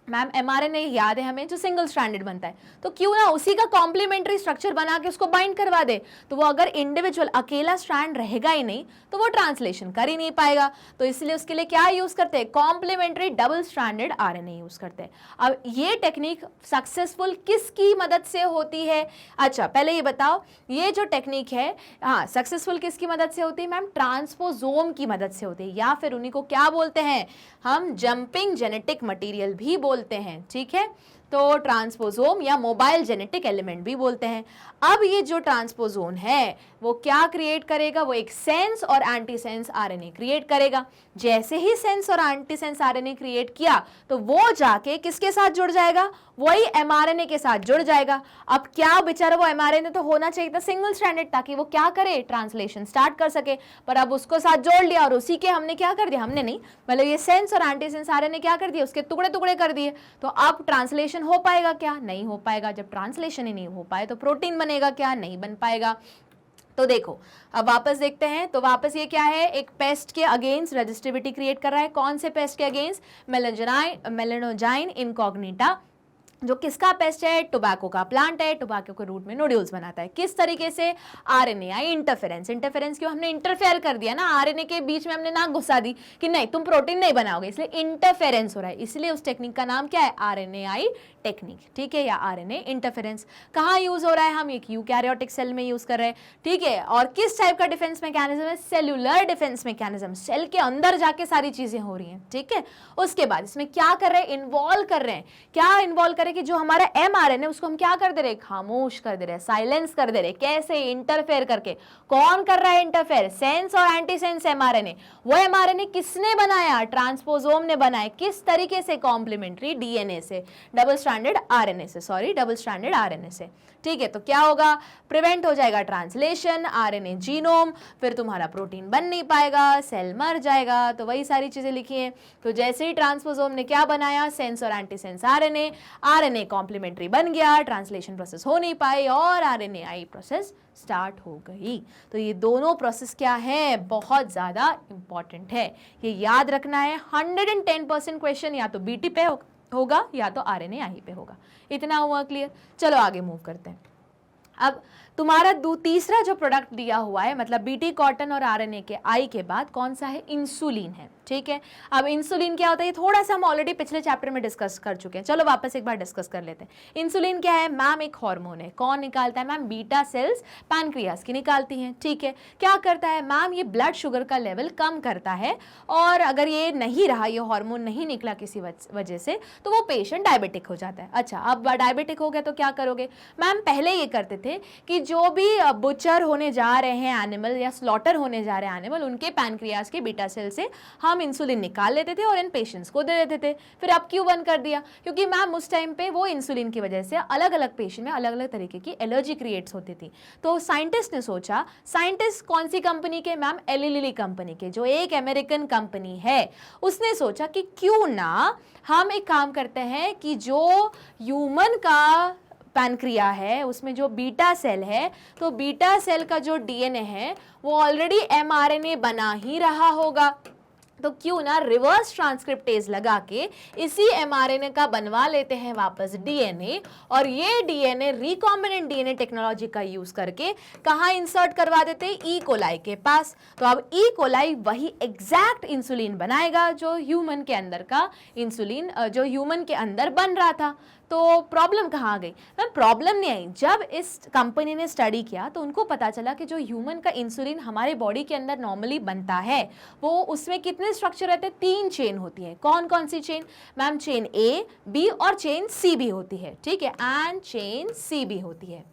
मैम? mRNA याद है हमें जो सिंगल स्ट्रैंडेड बनता है, तो क्यों ना उसी का कॉम्प्लीमेंट्री स्ट्रक्चर बना के उसको बाइंड करवा दे। तो वो अगर इंडिविजुअल अकेला स्ट्रैंड रहेगा ही नहीं तो वो ट्रांसलेशन कर ही नहीं पाएगा। तो इसलिए उसके लिए क्या यूज करते हैं? Complementary double stranded RNA use करते हैं। अब ये टेक्निक सक्सेसफुल किसकी मदद से होती है? अच्छा पहले ये बताओ, ये जो टेक्निक है हाँ सक्सेसफुल किसकी मदद से होती है मैम? ट्रांसपोसोम की मदद से होती है, या फिर उन्हीं को क्या बोलते हैं हम? जंपिंग जेनेटिक मटीरियल भी बोलते हैं, ठीक है। तो ट्रांसपोसोम या मोबाइल जेनेटिक एलिमेंट भी बोलते हैं। अब ये जो ट्रांसपोसोम है वो क्या क्रिएट करेगा? वो एक सेंस और एंटीसेंस RNA क्रिएट करेगा। जैसे ही सेंस और एंटीसेंस RNA क्रिएट किया तो वो जाके किसके साथ जुड़ जाएगा? वही mRNA के साथ जुड़ जाएगा। अब क्या बेचारा वो mRNA तो होना चाहिए था सिंगल स्ट्रैंडेड, ताकि वो क्या करे? ट्रांसलेशन स्टार्ट कर सके। पर अब उसको साथ जोड़ लिया और उसी के हमने क्या कर दिया? हमने नहीं, मतलब ये सेंस और एंटीसेंस RNA क्या कर दिया? उसके टुकड़े टुकड़े कर दिए। तो अब ट्रांसलेशन हो पाएगा क्या? नहीं हो पाएगा। जब ट्रांसलेशन ही नहीं हो पाए तो प्रोटीन बनेगा क्या? नहीं बन पाएगा। तो देखो अब वापस देखते हैं, तो वापस ये क्या है? एक पेस्ट के अगेंस्ट रेजिस्टिविटी क्रिएट कर रहा है। कौन से पेस्ट के अगेंस्ट? मेलेनोजाइन इनकॉग्निटा जो किसका पेस्ट है, टोबैको का प्लांट है, टोबैको के रूट में नोड्यूल्स बनाता है। किस तरीके से, आरएनए इंटरफेरेंस। इंटरफेरेंस क्यों, हमने इंटरफेयर कर दिया ना, आरएनए के बीच में हमने नाक घुसा दी कि नहीं तुम प्रोटीन नहीं बनाओगे, इसलिए इंटरफेरेंस हो रहा है, इसलिए उस टेक्निक का नाम क्या है, आरएनएआई टेक्निक, ठीक है, या आरएनए इंटरफेरेंस। कहाँ यूज हो रहा है, हम एक यूकैरियोटिक सेल में यूज कर रहे हैं, ठीक है। और किस टाइप का डिफेंस मैकेनिज्म है, सेल्यूलर डिफेंस मैकेनिज्म, सेल के अंदर जाके सारी चीजें हो रही हैं, ठीक है। उसके बाद इसमें क्या कर रहे हैं, इन्वॉल्व कर रहे हैं, क्या इन्वॉल्व कर रहे हैं कि जो हमारा एमआरएनए उसको हम क्या कर दे रहे हैं, खामोश कर दे रहे हैं, साइलेंस कर दे रहे हैं। कैसे, इंटरफेयर करके। कौन कर रहा है इंटरफेयर, सेंस और एंटीसेंस एमआरएनए। वो एमआरएनए किसने बनाया, ट्रांसपोसोम ने बनाया। किस तरीके से, कॉम्प्लीमेंट्री डीएनए से, डबल स्ट्रैंडेड आरएनए से, सॉरी डबल स्ट्रैंडेड आरएनए से, ठीक है। तो क्या होगा, प्रिवेंट हो जाएगा ट्रांसलेशन, आरएनए जीनोम, फिर तुम्हारा प्रोटीन बन नहीं पाएगा, सेल मर जाएगा। तो वही सारी चीजें लिखी हैं। तो जैसे ही ट्रांसपोसोम ने क्या बनाया, सेंस और एंटीसेंस आरएनए, आरएनए कॉम्प्लीमेंट्री बन गया, ट्रांसलेशन प्रोसेस हो नहीं पाई और आरएनएआई प्रोसेस स्टार्ट हो गई। तो ये दोनों प्रोसेस क्या है, बहुत ज्यादा इंपॉर्टेंट है, ये याद रखना है। 110% क्वेश्चन या तो बीटी पे होगा या तो आरएनएआई पे होगा। इतना हुआ क्लियर। चलो आगे मूव करते हैं। अब तुम्हारा तीसरा जो प्रोडक्ट दिया हुआ है, मतलब बीटी कॉटन और आरएनए के आई के बाद कौन सा है, इंसुलिन है, ठीक है। अब इंसुलिन क्या होता है, ये थोड़ा सा हम ऑलरेडी पिछले चैप्टर में डिस्कस कर चुके हैं, चलो वापस एक बार डिस्कस कर लेते हैं। इंसुलिन क्या है मैम, एक हार्मोन है। कौन निकालता है मैम, बीटा सेल्स पैनक्रियास की निकालती हैं, ठीक है। क्या करता है मैम, ये ब्लड शुगर का लेवल कम करता है, और अगर ये नहीं रहा, ये हार्मोन नहीं निकला किसी वजह से, तो वो पेशेंट डायबिटिक हो जाता है। अच्छा, अब डायबिटिक हो गया तो क्या करोगे मैम, पहले ये करते थे कि जो भी बुचर होने जा रहे हैं एनिमल या स्लॉटर होने जा रहे हैं एनिमल, उनके पैनक्रियास के बीटा सेल से हम इंसुलिन निकाल लेते थे और इन पेशेंट्स को दे देते थे। फिर अब क्यों बंद कर दिया, क्योंकि मैम उस टाइम पे वो इंसुलिन की वजह से अलग अलग पेशेंट में अलग अलग तरीके की एलर्जी क्रिएट्स होती थी। तो साइंटिस्ट ने सोचा, साइंटिस्ट कौन सी कंपनी के मैम, एली लिली कंपनी के, जो एक अमेरिकन कंपनी है, उसने सोचा कि क्यों ना हम एक काम करते हैं कि जो ह्यूमन का पैनक्रिया है उसमें जो बीटा सेल है, तो बीटा सेल का जो डीएनए है वो ऑलरेडी एमआरएनए बना ही रहा होगा, तो क्यों ना रिवर्स ट्रांसक्रिप्टेज लगा के इसी एमआरएनए का बनवा लेते हैं वापस डीएनए, और ये डीएनए रिकॉम्बिनेंट डीएनए टेक्नोलॉजी का यूज करके कहाँ इंसर्ट करवा देते हैं, ई कोलाई के पास। तो अब ई कोलाई वही एग्जैक्ट इंसुलिन बनाएगा जो ह्यूमन के अंदर का इंसुलिन, जो ह्यूमन के अंदर बन रहा था। तो प्रॉब्लम कहाँ आ गई मैम, प्रॉब्लम नहीं आई। जब इस कंपनी ने स्टडी किया तो उनको पता चला कि जो ह्यूमन का इंसुलिन हमारे बॉडी के अंदर नॉर्मली बनता है, वो उसमें कितने स्ट्रक्चर रहते हैं, 3 चेन होती है। कौन कौन सी chain ma'am, chain A, B और चेन सी भी होती है, ठीक है, एंड चेन सी भी होती है,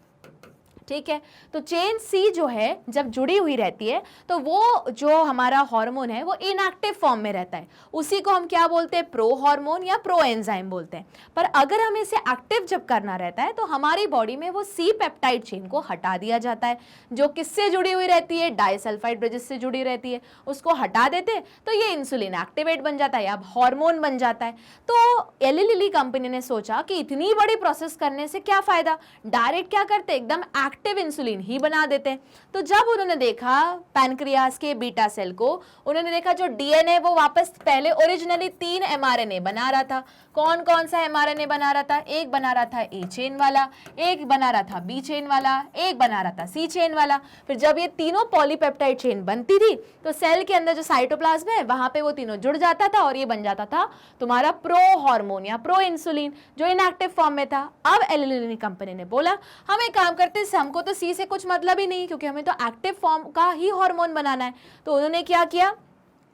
ठीक है। तो चेन सी जो है जब जुड़ी हुई रहती है तो वो जो हमारा हार्मोन है वो इनएक्टिव फॉर्म में रहता है, उसी को हम क्या बोलते हैं, प्रो हार्मोन या प्रो एंजाइम बोलते हैं। पर अगर हमें इसे एक्टिव जब करना रहता है तो हमारी बॉडी में वो सी पेप्टाइड चेन को हटा दिया जाता है, जो किससे जुड़ी हुई रहती है, डाइसल्फाइड ब्रिजेस से जुड़ी रहती है, उसको हटा देते हैं तो ये इंसुलिन एक्टिवेट बन जाता है, अब हार्मोन बन जाता है। तो एली लिली कंपनी ने सोचा कि इतनी बड़ी प्रोसेस करने से क्या फायदा, डायरेक्ट क्या करते, एकदम एक्टिव इंसुलिन ही बना देते हैं। तो जब उन्होंने देखा पैनक्रियास के बीटा सेल को, उन्होंने देखा जो डीएनए वो वापस पहले ओरिजिनली 3 एमआरएनए बना रहा था। कौन कौन सा एमआरएनए बना रहा था, एक बना रहा था ए चेन वाला, एक बना रहा था बी चेन वाला, एक बना रहा था सी चेन वाला। फिर जब ये तीनों पॉलीपेप्टाइड चेन बनती थी तो सेल के अंदर जो साइटोप्लाज्म है वहां पे वो तीनों जुड़ जाता था और ये बन जाता था तुम्हारा प्रो हार्मोन या प्रो इंसुलिन, जो इनएक्टिव फॉर्म में था। अब एली लिली कंपनी ने बोला हम एक काम करते हैं, हमको तो सी से कुछ मतलब ही नहीं, क्योंकि हमें तो एक्टिव फॉर्म का ही हार्मोन बनाना है। तो उन्होंने क्या किया,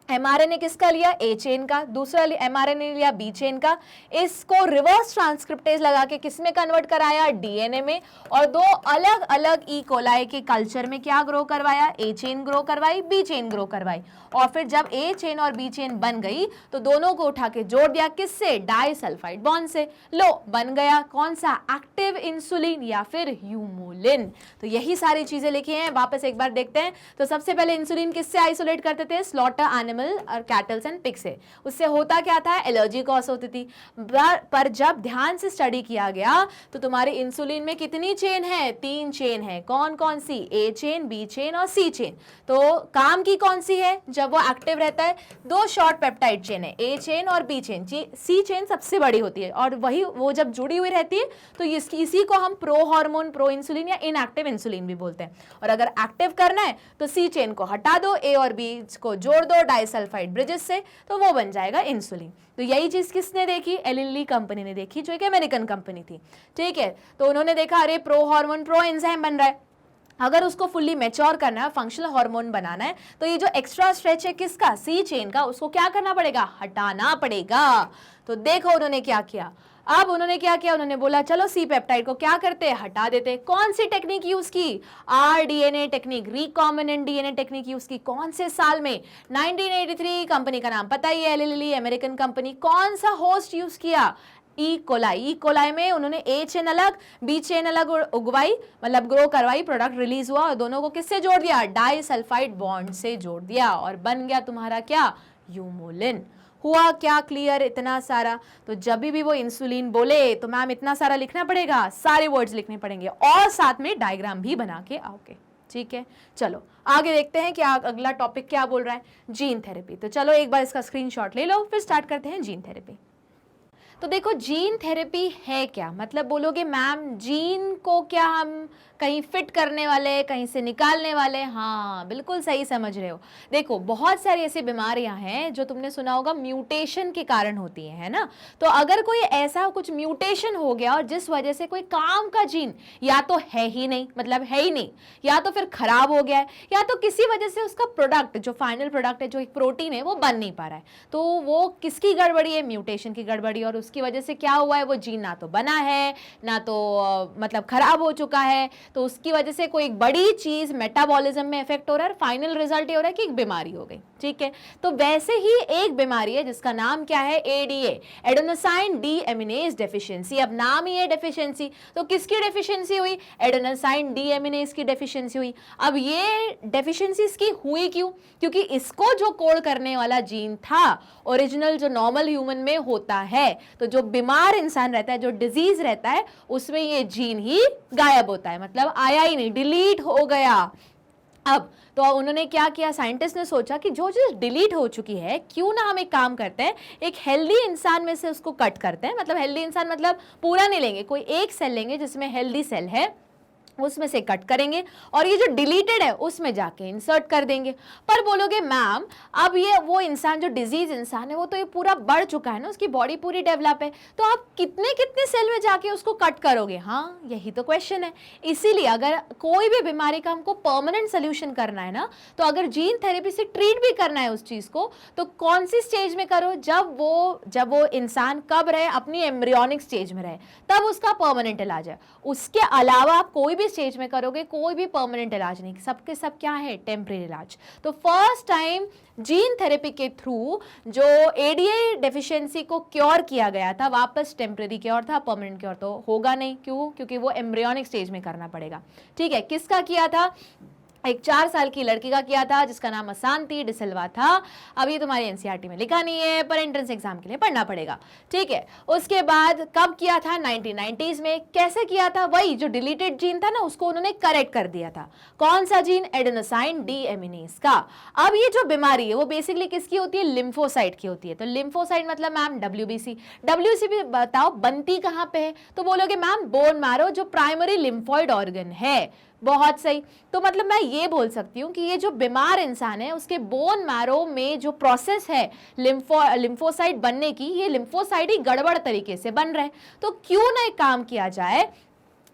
एमआरएनए किसका लिया, ए चेन का, दूसरा एमआरएनए लिया बी चेन का, इसको रिवर्स ट्रांसक्रिप्टेज लगा के किसमें कन्वर्ट कराया, डीएनए में, और 2 अलग अलग ई कोलाई के कल्चर में क्या ग्रो करवाया, ए चेन ग्रो करवाई, बी चेन ग्रो करवाई। और फिर जब ए चेन और बी चेन बन गई तो दोनों को उठा के जोड़ दिया किससे, डाइसल्फाइड बॉन्ड से। लो बन गया कौन सा, एक्टिव इंसुलिन या फिर ह्यूमोलिन। तो यही सारी चीजें लिखी हैं, वापस एक बार देखते हैं। तो सबसे पहले इंसुलिन किससे आइसोलेट करते थे, स्लॉटर एनिमल और कैटल्स एंड पिग से। उससे होता क्या था, एलर्जी कॉज होती थी। पर जब ध्यान से स्टडी किया गया तो तुम्हारे इंसुलिन में कितनी चेन है, 3 चेन है। कौन कौन सी, ए चेन, बी चेन और सी चेन। तो काम की कौन सी है, जब वो एक्टिव रहता है 2 शॉर्ट पेप्टाइड चेन है, ए चेन और बी चेन। सी चेन सबसे बड़ी होती है और वही वो जब जुड़ी हुई रहती है तो इसी को हम प्रो हार्मोन, प्रो इंसुलिन या इनएक्टिव इंसुलिन भी बोलते हैं। और अगर एक्टिव करना है तो सी चेन को हटा दो, ए और बी को जोड़ दो डाइसल्फाइड ब्रिजेस से, तो वो बन जाएगा इंसुलिन। तो यही चीज किसने देखी, एली लिली कंपनी ने देखी, जो एक अमेरिकन कंपनी थी। ठीक है, तो उन्होंने देखा अरे प्रो हार्मोन प्रो एंजाइम बन रहा है, अगर उसको फुल्ली मैच्योर करना है, फंक्शनल हार्मोन बनाना है, तो ये जो एक्स्ट्रा स्ट्रेच है किसका, सी चेन का, उसको क्या करना पड़ेगा, हटाना पड़ेगा। तो देखो उन्होंने क्या किया। अब उन्होंने क्या किया, उन्होंने बोला चलो सी पेप्टाइड को क्या करते हैं, हटा देते। कौन सी टेक्निक यूज की, rDNA technique, recombinant DNA technique use की। कौन से साल में, 1983। कंपनी का नाम पता ही है, एली लिली, अमेरिकन कंपनी। कौन सा होस्ट यूज किया, ई कोलाई में उन्होंने ए चेन अलग बी चेन अलग उगवाई, मतलब ग्रो करवाई, प्रोडक्ट रिलीज हुआ और दोनों को किससे जोड़ दिया, डाई सल्फाइड बॉन्ड से जोड़ दिया और बन गया तुम्हारा क्या, यूमोलिन। हुआ क्या क्लियर इतना सारा। तो जब भी वो इंसुलिन बोले तो मैम इतना सारा लिखना पड़ेगा, सारे वर्ड्स लिखने पड़ेंगे और साथ में डायग्राम भी बना के आओगे। ठीक है, चलो आगे देखते हैं कि अगला टॉपिक क्या बोल रहा है, जीन थेरेपी। तो चलो एक बार इसका स्क्रीनशॉट ले लो, फिर स्टार्ट करते हैं जीन थेरेपी। तो देखो जीन थेरेपी है क्या, मतलब बोलोगे मैम जीन को क्या हम कहीं फिट करने वाले, कहीं से निकालने वाले। हाँ बिल्कुल सही समझ रहे हो। देखो बहुत सारी ऐसी बीमारियां हैं जो तुमने सुना होगा म्यूटेशन के कारण होती है ना। तो अगर कोई ऐसा कुछ म्यूटेशन हो गया और जिस वजह से कोई काम का जीन या तो है ही नहीं, मतलब है ही नहीं, या तो फिर खराब हो गया है, या तो किसी वजह से उसका प्रोडक्ट, जो फाइनल प्रोडक्ट है, जो एक प्रोटीन है, वो बन नहीं पा रहा है, तो वो किसकी गड़बड़ी है, म्यूटेशन की गड़बड़ी। और उसकी वजह से क्या हुआ है, वो जीन ना तो बना है ना तो मतलब खराब हो चुका है, तो उसकी वजह से कोई एक बड़ी चीज मेटाबॉलिज्म में इफेक्ट हो रहा है, फाइनल रिजल्ट ये हो रहा है कि एक बीमारी हो गई। ठीक है, तो वैसे ही एक बीमारी है जिसका नाम क्या है, एडीए, एडेनोसाइन डी एमिनेज डेफिशिएंसी। अब नाम ही है डेफिशिएंसी, तो किसकी डेफिशिएंसी हुई, एडेनोसाइन डी एमिनेज की डेफिशिएंसी हुई। अब ये डेफिशिएंसी इसकी हुई क्यों, क्योंकि इसको जो कोड करने वाला जीन था ओरिजिनल, जो नॉर्मल ह्यूमन में होता है, तो जो बीमार इंसान रहता है, जो डिजीज रहता है, उसमें ये जीन ही गायब होता है, मतलब आया ही नहीं, डिलीट हो गया। अब तो उन्होंने क्या किया, साइंटिस्ट ने सोचा कि जो चीज डिलीट हो चुकी है, क्यों ना हम एक काम करते हैं, एक हेल्दी इंसान में से उसको कट करते हैं। मतलब हेल्दी इंसान मतलब पूरा नहीं लेंगे, कोई एक सेल लेंगे जिसमें हेल्दी सेल है, उसमें से कट करेंगे और ये जो डिलीटेड है उसमें जाके इंसर्ट कर देंगे। पर बोलोगे मैम अब ये वो इंसान जो डिजीज इंसान है, वो तो ये पूरा बढ़ चुका है ना, उसकी बॉडी पूरी डेवलप है, तो आप कितने कितने सेल में जाके उसको कट करोगे। हाँ यही तो क्वेश्चन है। इसीलिए अगर कोई भी बीमारी का हमको परमानेंट सोल्यूशन करना है ना, तो अगर जीन थेरेपी से ट्रीट भी करना है उस चीज को, तो कौन सी स्टेज में करो, जब वो इंसान कब रहे, अपनी एम्ब्रियोनिक स्टेज में रहे, तब उसका परमानेंट इलाज है। उसके अलावा आप कोई भी स्टेज में करोगे, कोई भी परमानेंट इलाज नहीं, सबके सब क्या है, टेम्परेरी इलाज। तो फर्स्ट टाइम जीन थेरेपी के थ्रू जो एडीए डेफिशिएंसी को क्योर किया गया था, वापस टेम्परेरी क्योर था, परमानेंट क्योर तो होगा नहीं। क्यों, क्योंकि वो एम्ब्रियोनिक स्टेज में करना पड़ेगा। ठीक है, किसका किया था, एक 4 साल की लड़की का किया था जिसका नाम असांती डिसिल्वा था। अब ये तुम्हारी एनसीईआरटी में लिखा नहीं है, पर एंट्रेंस एग्जाम के लिए पढ़ना पड़ेगा। ठीक है, उसके बाद कब किया था, 1990s में। कैसे किया था, वही जो डिलीटेड जीन था ना, उसको उन्होंने करेक्ट कर दिया था। कौन सा जीन, एडेनोसाइन डी एमिनेज का। अब ये जो बीमारी है वो बेसिकली किसकी होती है, लिम्फोसाइट की होती है। तो लिम्फोसाइट मतलब मैम डब्ल्यूबीसी। डब्ल्यूबीसी बताओ बनती कहाँ पे है, तो बोलोगे मैम बोन मैरो, जो प्राइमरी लिम्फॉइड ऑर्गन है। बहुत सही। तो मतलब मैं ये बोल सकती हूँ कि ये जो बीमार इंसान है उसके बोन मैरो में जो प्रोसेस है लिम्फोसाइट बनने की, ये लिम्फोसाइट ही गड़बड़ तरीके से बन रहे हैं। तो क्यों ना एक काम किया जाए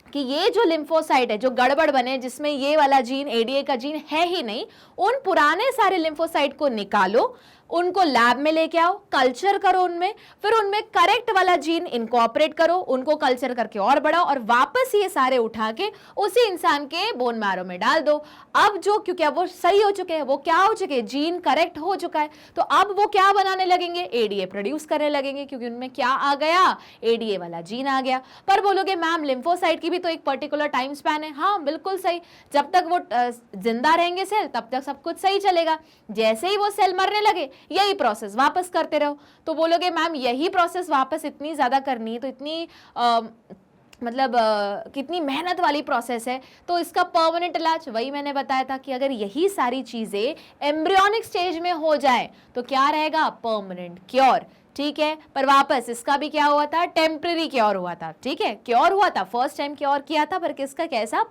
कि ये जो लिम्फोसाइट है जो गड़बड़ बने, जिसमें ये वाला जीन एडीए का जीन है ही नहीं, उन पुराने सारे लिम्फोसाइट को निकालो, उनको लैब में लेके आओ, कल्चर करो उनमें, फिर उनमें करेक्ट वाला जीन इनकॉर्पोरेट करो, उनको कल्चर करके और बढ़ाओ और वापस ये सारे उठा के उसी इंसान के बोन मैरो में डाल दो। अब जो, क्योंकि अब वो सही हो चुके हैं, वो क्या हो चुके हैं, जीन करेक्ट हो चुका है, तो अब वो क्या बनाने लगेंगे, एडीए प्रोड्यूस करने लगेंगे, क्योंकि उनमें क्या आ गया, एडीए वाला जीन आ गया। पर बोलोगे मैम लिम्फोसाइट की भी तो एक पर्टिकुलर टाइम स्पैन है। हाँ बिल्कुल सही, जब तक वो जिंदा रहेंगे सेल तब तक सब कुछ सही चलेगा, जैसे ही वो सेल मरने लगे यही प्रोसेस वापस करते रहो। तो बोलोगे मैम यही प्रोसेस वापस इतनी ज्यादा करनी है तो इतनी कितनी मेहनत वाली प्रोसेस है, तो इसका परमानेंट इलाज वही मैंने बताया था कि अगर यही सारी चीजें एम्ब्रियोनिक स्टेज में हो जाए तो क्या रहेगा, परमानेंट क्योर। ठीक है, पर वापस इसका भी क्या हुआ था, टेम्परेरी क्योर हुआ था। ठीक है, क्योर हुआ था, फर्स्ट टाइम क्योर किया था, पर किसका, कैसा,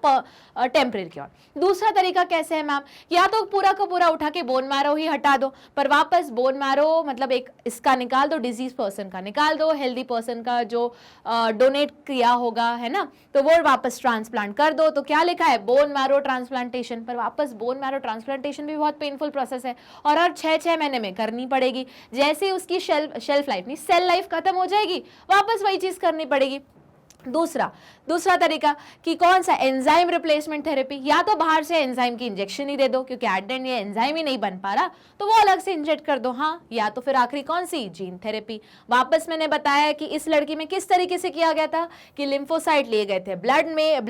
टेम्परेरी क्योर। दूसरा तरीका कैसे है मैम, या तो पूरा का पूरा उठा के बोन मैरो ही हटा दो, पर वापस बोन मैरो मतलब एक इसका निकाल दो, डिजीज पर्सन का निकाल दो, हेल्दी पर्सन का जो डोनेट किया होगा है ना, तो वो वापस ट्रांसप्लांट कर दो। तो क्या लिखा है, बोन मैरो ट्रांसप्लांटेशन। पर वापस बोन मैरो ट्रांसप्लांटेशन भी बहुत पेनफुल प्रोसेस है और हर 6 महीने में करनी पड़ेगी। जैसे ही उसकी शेल्फ लाइफ नहीं, सेल लाइफ खत्म हो जाएगी, वापस वही चीज करनी पड़ेगी। दूसरा तरीका कि कौन सा, एंजाइम रिप्लेसमेंट थेरेपी, या तो बाहर से एंजाइम की इंजेक्शन ही दे दो, क्योंकि एट द एंड ये एंजाइम ही नहीं बन पा रहा तो वो अलग से इंजेक्ट कर दो। हाँ, या तो फिर आखिरी कौन सी, जीन थेरेपी। वापस मैंने बताया कि इस लड़की में किस तरीके से किया गया था कि लिम्फोसाइट लिए गए थे ब्लड में,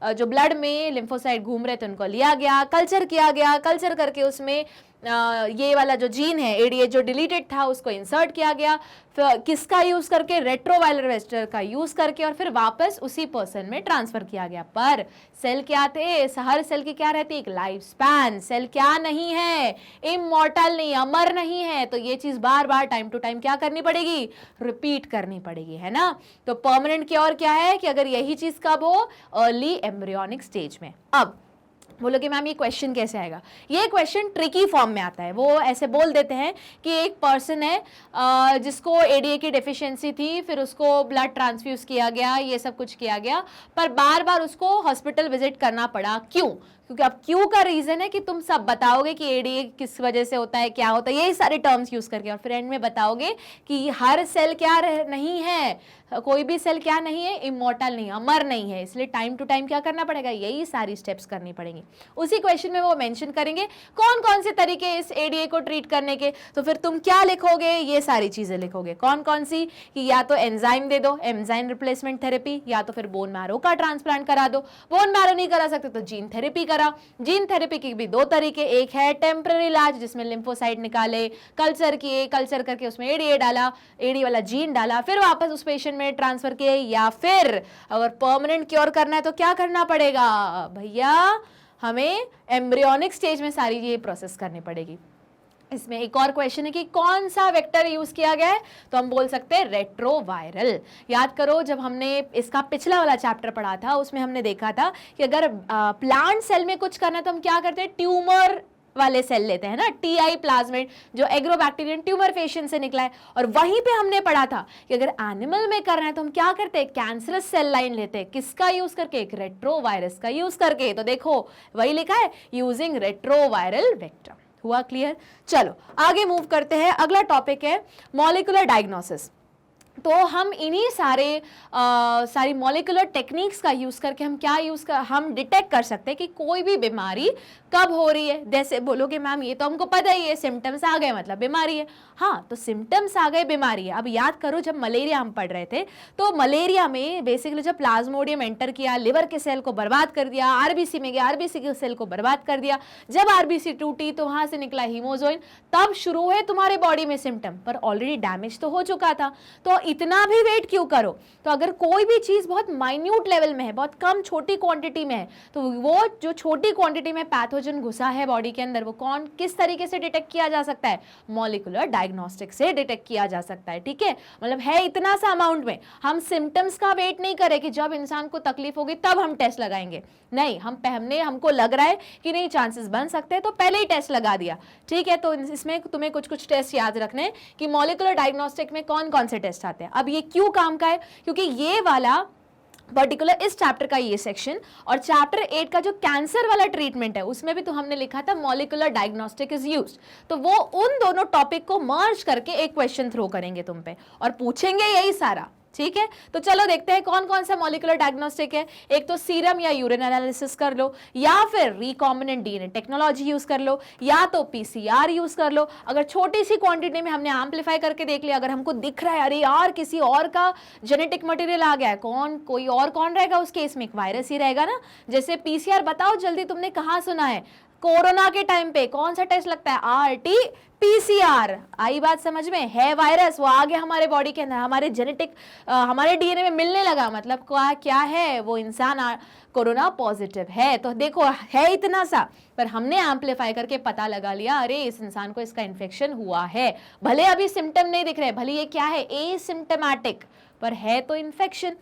जो ब्लड में लिम्फोसाइट घूम रहे थे उनको लिया गया, कल्चर किया गया, कल्चर करके उसमें ये वाला जो जीन है एडीए जो डिलीटेड था उसको इंसर्ट किया गया, फिर किसका यूज करके, रेट्रोवायरल वेक्टर का यूज करके, और फिर वापस उसी पर्सन में ट्रांसफर किया गया। पर सेल क्या थे, हर सेल की क्या रहती है, एक लाइफ स्पैन। सेल क्या नहीं है, इमॉर्टल नहीं, अमर नहीं है, तो ये चीज बार बार टाइम टू टाइम क्या करनी पड़ेगी, रिपीट करनी पड़ेगी, है ना। तो परमानेंट क्योर क्या है कि अगर यही चीज कब हो, अर्ली एम्ब्रियोनिक स्टेज में। अब बोलोगे मैम ये क्वेश्चन कैसे आएगा, ये क्वेश्चन ट्रिकी फॉर्म में आता है। वो ऐसे बोल देते हैं कि एक पर्सन है जिसको एडीए की डेफिशिएंसी थी, फिर उसको ब्लड ट्रांसफ्यूज किया गया, ये सब कुछ किया गया, पर बार बार उसको हॉस्पिटल विजिट करना पड़ा। क्यों, क्योंकि अब क्यों का रीजन है कि तुम सब बताओगे कि एडीए किस वजह से होता है, क्या होता है, यही सारे टर्म्स यूज करके, और फिर एंड में बताओगे कि हर सेल क्या नहीं है, कोई भी सेल क्या नहीं है, इमॉर्टल नहीं, अमर नहीं है, इसलिए टाइम टू टाइम क्या करना पड़ेगा, यही सारी स्टेप्स करनी पड़ेंगी। उसी क्वेश्चन में वो मेंशन करेंगे कौन कौन से तरीके इस एडीए को ट्रीट करने के, तो फिर तुम क्या लिखोगे, ये सारी चीजें लिखोगे। कौन कौन सी, कि या तो एंजाइम दे दो, एंजाइम रिप्लेसमेंट थेरेपी, या तो फिर बोन मैरो का ट्रांसप्लांट करा दो, बोन मैरो नहीं करा सकते तो जीन थेरेपी करा। जीन थेरेपी के भी दो तरीके, एक है टेम्पररी इलाज जिसमें लिम्फोसाइट निकाले, कल्चर किए, कल्चर करके उसमें एडीए डाला, एडीए वाला जीन डाला, फिर वापस उस पेशेंट में ट्रांसफर किए, या फिर अगर परमानेंट क्योर करना है तो क्या करना पड़ेगा भैया, हमें एम्ब्रियोनिक स्टेज में सारी ये प्रोसेस करनी पड़ेगी। इसमें एक और क्वेश्चन है कि कौन सा वेक्टर यूज किया गया है, तो हम बोल सकते हैं रेट्रोवायरल। याद करो जब हमने इसका पिछला वाला चैप्टर पढ़ा था उसमें हमने देखा था कि अगर प्लांट सेल में कुछ करना है तो हम क्या करते हैं, ट्यूमर वाले सेल लेते हैं ना, टीआई प्लाज्मिड जो एग्रोबैक्टीरियन ट्यूमर फेशियन से निकला है, और वहीं पे हमने पढ़ा था कि अगर एनिमल में करना है तो हम क्या करते हैं, कैंसरस सेल लाइन लेते हैं, किसका यूज करके, एक रेट्रोवायरस का यूज करके। तो देखो वही लिखा है, यूजिंग रेट्रोवायरल वेक्टर। हुआ क्लियर। चलो आगे मूव करते हैं, अगला टॉपिक है मॉलिक्यूलर डायग्नोसिस। तो हम इन्हीं सारी मॉलिक्यूलर टेक्निक्स का यूज करके हम क्या हम डिटेक्ट कर सकते हैं कि कोई भी बीमारी कब हो रही है। जैसे बोलोगे मैम ये तो हमको पता ही है, सिम्टम्स आ गए मतलब बीमारी है। हाँ, तो सिम्टम्स आ गए बीमारी है। अब याद करो जब मलेरिया हम पढ़ रहे थे तो मलेरिया में बेसिकली जब प्लाज्मोडियम एंटर किया, लिवर के सेल को बर्बाद कर दिया, आरबीसी में गया, आरबीसी के सेल को बर्बाद कर दिया, जब आरबीसी टूटी तो वहां से निकला हीमोजोइन, तब शुरू हुए तुम्हारे बॉडी में सिम्टम, पर ऑलरेडी डैमेज तो हो चुका था। तो इतना भी वेट क्यों करो। तो अगर कोई भी चीज बहुत माइन्यूट लेवल में है, बहुत कम छोटी क्वांटिटी में है, तो वो जो छोटी क्वांटिटी में पैथोजन घुसा है बॉडी के अंदर, वो किस तरीके से डिटेक्ट किया जा सकता है, मॉलिक्यूलर डायग्नोस्टिक से डिटेक्ट किया जा सकता है। ठीक है, मतलब है इतना सा अमाउंट में। हम सिम्टम्स का वेट नहीं करें कि जब इंसान को तकलीफ होगी तब हम टेस्ट लगाएंगे, नहीं, हमको लग रहा है कि नहीं चांसेस बन सकते हैं तो पहले ही टेस्ट लगा दिया। ठीक है, तो इसमें तुम्हें कुछ टेस्ट याद रखने कि मॉलिक्यूलर डायग्नोस्टिक में कौन कौन से टेस्ट आते हैं। अब ये क्यों काम का है, क्योंकि ये वाला पर्टिकुलर इस चैप्टर का ये सेक्शन। और चैप्टर 8 का जो कैंसर वाला ट्रीटमेंट है उसमें भी तो हमने लिखा था मॉलिक्यूलर डायग्नोस्टिक इज यूज्ड, तो वो उन दोनों टॉपिक को मर्ज करके एक क्वेश्चन थ्रो करेंगे तुम पे और पूछेंगे यही सारा। ठीक है, तो चलो देखते हैं कौन कौन सा मॉलिक्यूलर डायग्नोस्टिक है। एक तो सीरम या यूरिन एनालिसिस कर लो, या फिर रिकॉम्बिनेंट डीएनए टेक्नोलॉजी यूज कर लो, या तो पीसीआर यूज कर लो। अगर छोटी सी क्वांटिटी में हमने एम्पलीफाई करके देख लिया, अगर हमको दिख रहा है अरे यार किसी और का जेनेटिक मटेरियल आ गया है, कोई और कौन रहेगा उस केस में, एक वायरस ही रहेगा ना। जैसे पीसीआर, बताओ जल्दी, तुमने कहाँ सुना है कोरोना के टाइम पे कौन सा टेस्ट लगता है, आरटी पीसीआर। आई बात समझ में, है वायरस, वो आ गया हमारे बॉडी के अंदर, हमारे जेनेटिक हमारे डीएनए में मिलने लगा, मतलब क्या है, वो इंसान कोरोना पॉजिटिव है। तो देखो है इतना सा, पर हमने एम्पलीफाई करके पता लगा लिया अरे इस इंसान को इसका इन्फेक्शन हुआ है। भले अभी सिम्टम नहीं दिख रहे, भले ये क्या है एसिम्टोमेटिक, पर है तो इन्फेक्शन।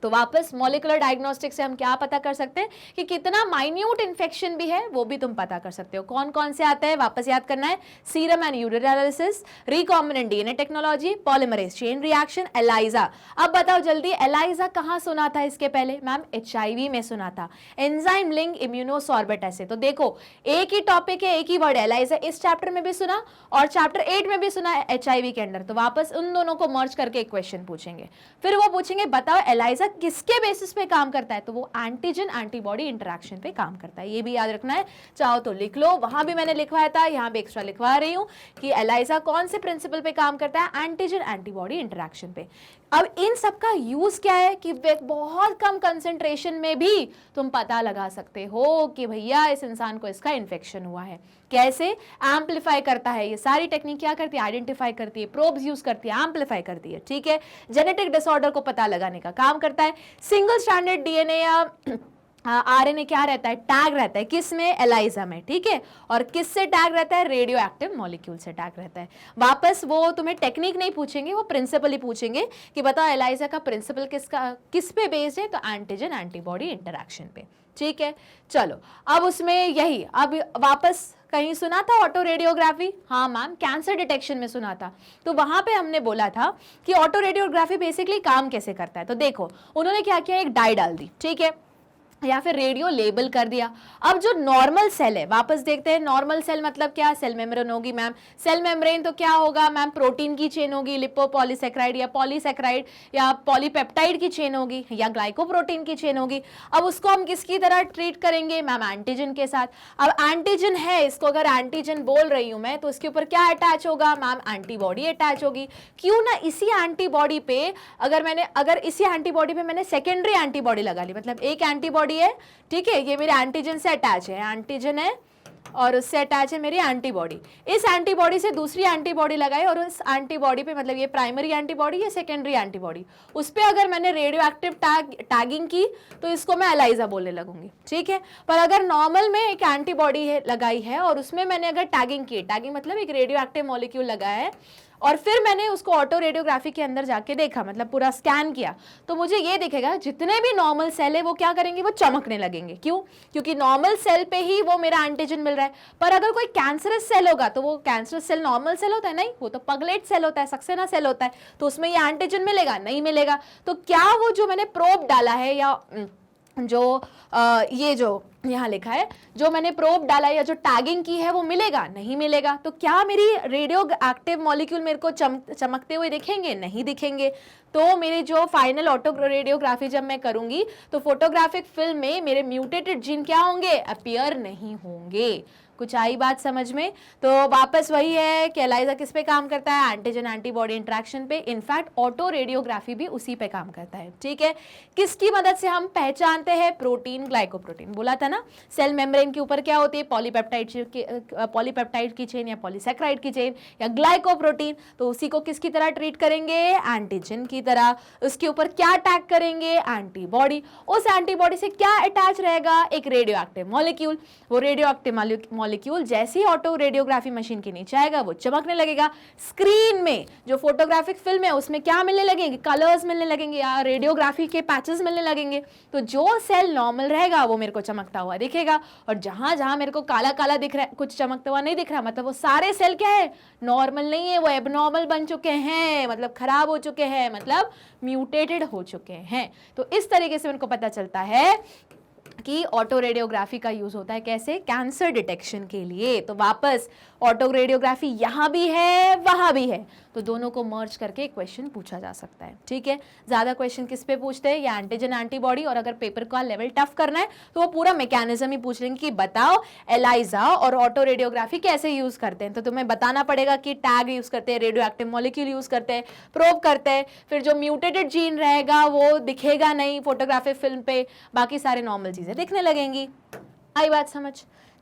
तो वापस मॉलिक्यूलर डायग्नोस्टिक से हम क्या पता कर सकते हैं कि कितना माइन्यूट इन्फेक्शन भी है, वो भी तुम पता कर सकते हो। कौन कौन से आते हैं, वापस याद करना है, serum and urine analysis, recombinant DNA technology, polymerase chain reaction, ELISA. अब बताओ जल्दी, एलाइजा कहाँ सुना था इसके पहले, मैम एचआईवी में सुना था, एंजाइम लिंक इम्यूनोसॉर्बेट ऐसे। तो देखो एक ही टॉपिक है, एक ही वर्ड है, एलाइजा इस चैप्टर में भी सुना और चैप्टर 8 में भी सुना है एचआईवी के अंदर। तो वापस उन दोनों को मर्ज करके एक क्वेश्चन पूछेंगे, फिर वो पूछेंगे बताओ एलाइजा किसके बेसिस पे काम करता है, तो वो एंटीजन एंटीबॉडी इंटरेक्शन पे काम करता है। ये भी याद रखना है, चाहो तो लिख लो, वहां भी मैंने लिखवाया था, यहाँ भी एक्स्ट्रा लिखवा रही हूँ कि एलाइजा कौन से प्रिंसिपल पे काम करता है, एंटीजन एंटीबॉडी इंटरेक्शन पे। अब इन सब का यूज क्या है कि बहुत कम कंसेंट्रेशन में भी तुम पता लगा सकते हो कि भैया इस इंसान को इसका इन्फेक्शन हुआ है। कैसे एम्पलीफाई करता है, ये सारी टेक्निक क्या करती है, आइडेंटिफाई करती है, प्रोब्स यूज करती है, एम्पलीफाई करती है। ठीक है, जेनेटिक डिसऑर्डर को पता लगाने का काम करता है। सिंगल स्ट्रैंडेड डीएनए या आरएनए क्या रहता है, टैग रहता है किस में, एलाइजा में। ठीक है, और किस से टैग रहता है, रेडियो एक्टिव मॉलिक्यूल से टैग रहता है। वापस वो तुम्हें टेक्निक नहीं पूछेंगे, वो प्रिंसिपल ही पूछेंगे कि बताओ एलाइजा का प्रिंसिपल किस पे बेस्ड है, तो एंटीजन एंटीबॉडी इंटरेक्शन पे। ठीक है, चलो अब उसमें यही, अब वापस कहीं सुना था ऑटो रेडियोग्राफी, हाँ मैम कैंसर डिटेक्शन में सुना था। तो वहां पे हमने बोला था कि ऑटो रेडियोग्राफी बेसिकली काम कैसे करता है। तो देखो उन्होंने क्या किया, एक डाई डाल दी, ठीक है, या फिर रेडियो लेबल कर दिया। अब जो नॉर्मल सेल है, वापस देखते हैं नॉर्मल सेल मतलब क्या, सेल मेम्ब्रेन होगी मैम, सेल मेम्ब्रेन तो क्या होगा मैम, प्रोटीन की चेन होगी, लिपोपॉलीसैकेराइड या पॉलीसैकेराइड या पॉलीपेप्टाइड की चेन होगी या ग्लाइकोप्रोटीन की चेन होगी। अब उसको हम किसकी तरह ट्रीट करेंगे मैम, एंटीजन के साथ। अब एंटीजन है, इसको अगर एंटीजन बोल रही हूं मैं, तो इसके ऊपर क्या अटैच होगा मैम, एंटीबॉडी अटैच होगी। क्यों ना इसी एंटीबॉडी पे अगर इसी एंटीबॉडी पे मैंने सेकेंडरी एंटीबॉडी लगा ली, मतलब एक एंटीबॉडी है, ठीक है, ये मेरे एंटीजन से अटैच है, एंटीजन है और उससे अटैच है मेरी एंटीबॉडी। इस एंटीबॉडी से दूसरी एंटीबॉडी लगाई और उस एंटीबॉडी पे, मतलब ये प्राइमरी एंटीबॉडी या सेकेंडरी एंटीबॉडी, उस पे अगर मैंने रेडियो एक्टिव टैगिंग की तो इसको मैं एलाइजा बोलने लगूंगी। ठीक है, पर अगर नॉर्मल में एक एंटीबॉडी लगाई है और उसमें मैंने अगर टैगिंग की, टैगिंग मतलब एक रेडियो एक्टिव मॉलिक्यूल लगाया है और फिर मैंने उसको ऑटो रेडियोग्राफी के अंदर जाके देखा, मतलब पूरा स्कैन किया, तो मुझे ये दिखेगा जितने भी नॉर्मल सेल है वो क्या करेंगे, वो चमकने लगेंगे। क्यों, क्योंकि नॉर्मल सेल पे ही वो मेरा एंटीजन मिल रहा है। पर अगर कोई कैंसरस सेल होगा तो वो कैंसरस सेल नॉर्मल सेल होता है नहीं, वो तो पगलेट सेल होता है, सक्सेना सेल होता है, तो उसमें ये एंटीजन मिलेगा नहीं मिलेगा। तो क्या वो जो मैंने प्रोब डाला है या जो ये जो यहाँ लिखा है, जो मैंने प्रोब डाला या जो टैगिंग की है वो मिलेगा नहीं मिलेगा। तो क्या मेरी रेडियो एक्टिव मॉलिक्यूल मेरे को चमकते हुए दिखेंगे, नहीं दिखेंगे। तो मेरे जो फाइनल ऑटो रेडियोग्राफी जब मैं करूंगी तो फोटोग्राफिक फिल्म में मेरे म्यूटेटेड जीन क्या होंगे, अपीयर नहीं होंगे। कुछ आई बात समझ में। तो वापस वही है कि एलाइजा किस पे काम करता है, एंटीजन एंटीबॉडी इंटरेक्शन पे। इनफैक्ट ऑटो रेडियोग्राफी भी उसी पे काम करता है। ठीक है, किसकी मदद से हम पहचानते हैं, प्रोटीन, ग्लाइकोप्रोटीन। बोला था ना, सेल मेम्ब्रेन के ऊपर क्या होती है, पॉलीपेप्टाइड की चेन या पॉलीसैकेराइड की चेन या ग्लाइकोप्रोटीन। तो उसी को किसकी तरह ट्रीट करेंगे, एंटीजन की तरह। उसके ऊपर क्या टैग करेंगे, एंटीबॉडी। उस एंटीबॉडी से क्या अटैच रहेगा, एक रेडियो एक्टिव मॉलिक्यूल। वो रेडियो एक्टिव मॉलिक्यूल जैसे ही ऑटो रेडियोग्राफी मशीन के नीचे आएगा वो चमकने लगेगा। स्क्रीन में जो फोटोग्राफिक फिल्म है उसमें क्या मिलने लगेंगे, कलर्स मिलने लगेंगे या रेडियोग्राफी के पैचेस मिलने लगेंगे। तो जो सेल नॉर्मल रहेगा वो मेरे को चमकता हुआ दिखेगा, और जहां जहां मेरे को काला काला दिख रहा है, कुछ चमकता हुआ नहीं दिख रहा, मतलब वो सारे सेल क्या है, नॉर्मल नहीं है, वो एबनॉर्मल बन चुके हैं, मतलब खराब हो चुके हैं, मतलब म्यूटेटेड हो चुके हैं। तो इस तरीके से उनको पता चलता है कि ऑटो रेडियोग्राफी का यूज होता है कैसे, कैंसर डिटेक्शन के लिए। तो वापस ऑटो रेडियोग्राफी यहां भी है वहां भी है, तो दोनों को मर्ज करके क्वेश्चन पूछा जा सकता है। ठीक है, ज्यादा क्वेश्चन किस पे पूछते हैं, या एंटीजन एंटीबॉडी, और अगर पेपर का लेवल टफ करना है तो वो पूरा मैकेनिज्म ही पूछ लेंगे कि बताओ एलाइजा और ऑटो रेडियोग्राफी कैसे यूज करते हैं। तो तुम्हें बताना पड़ेगा कि टैग यूज करते हैं, रेडियो एक्टिव मॉलिक्यूल यूज करते हैं, प्रोब करते हैं, फिर जो म्यूटेटेड जीन रहेगा वो दिखेगा नहीं फोटोग्राफिक फिल्म पे, बाकी सारे नॉर्मल चीजें दिखने लगेंगी। आई बात समझ?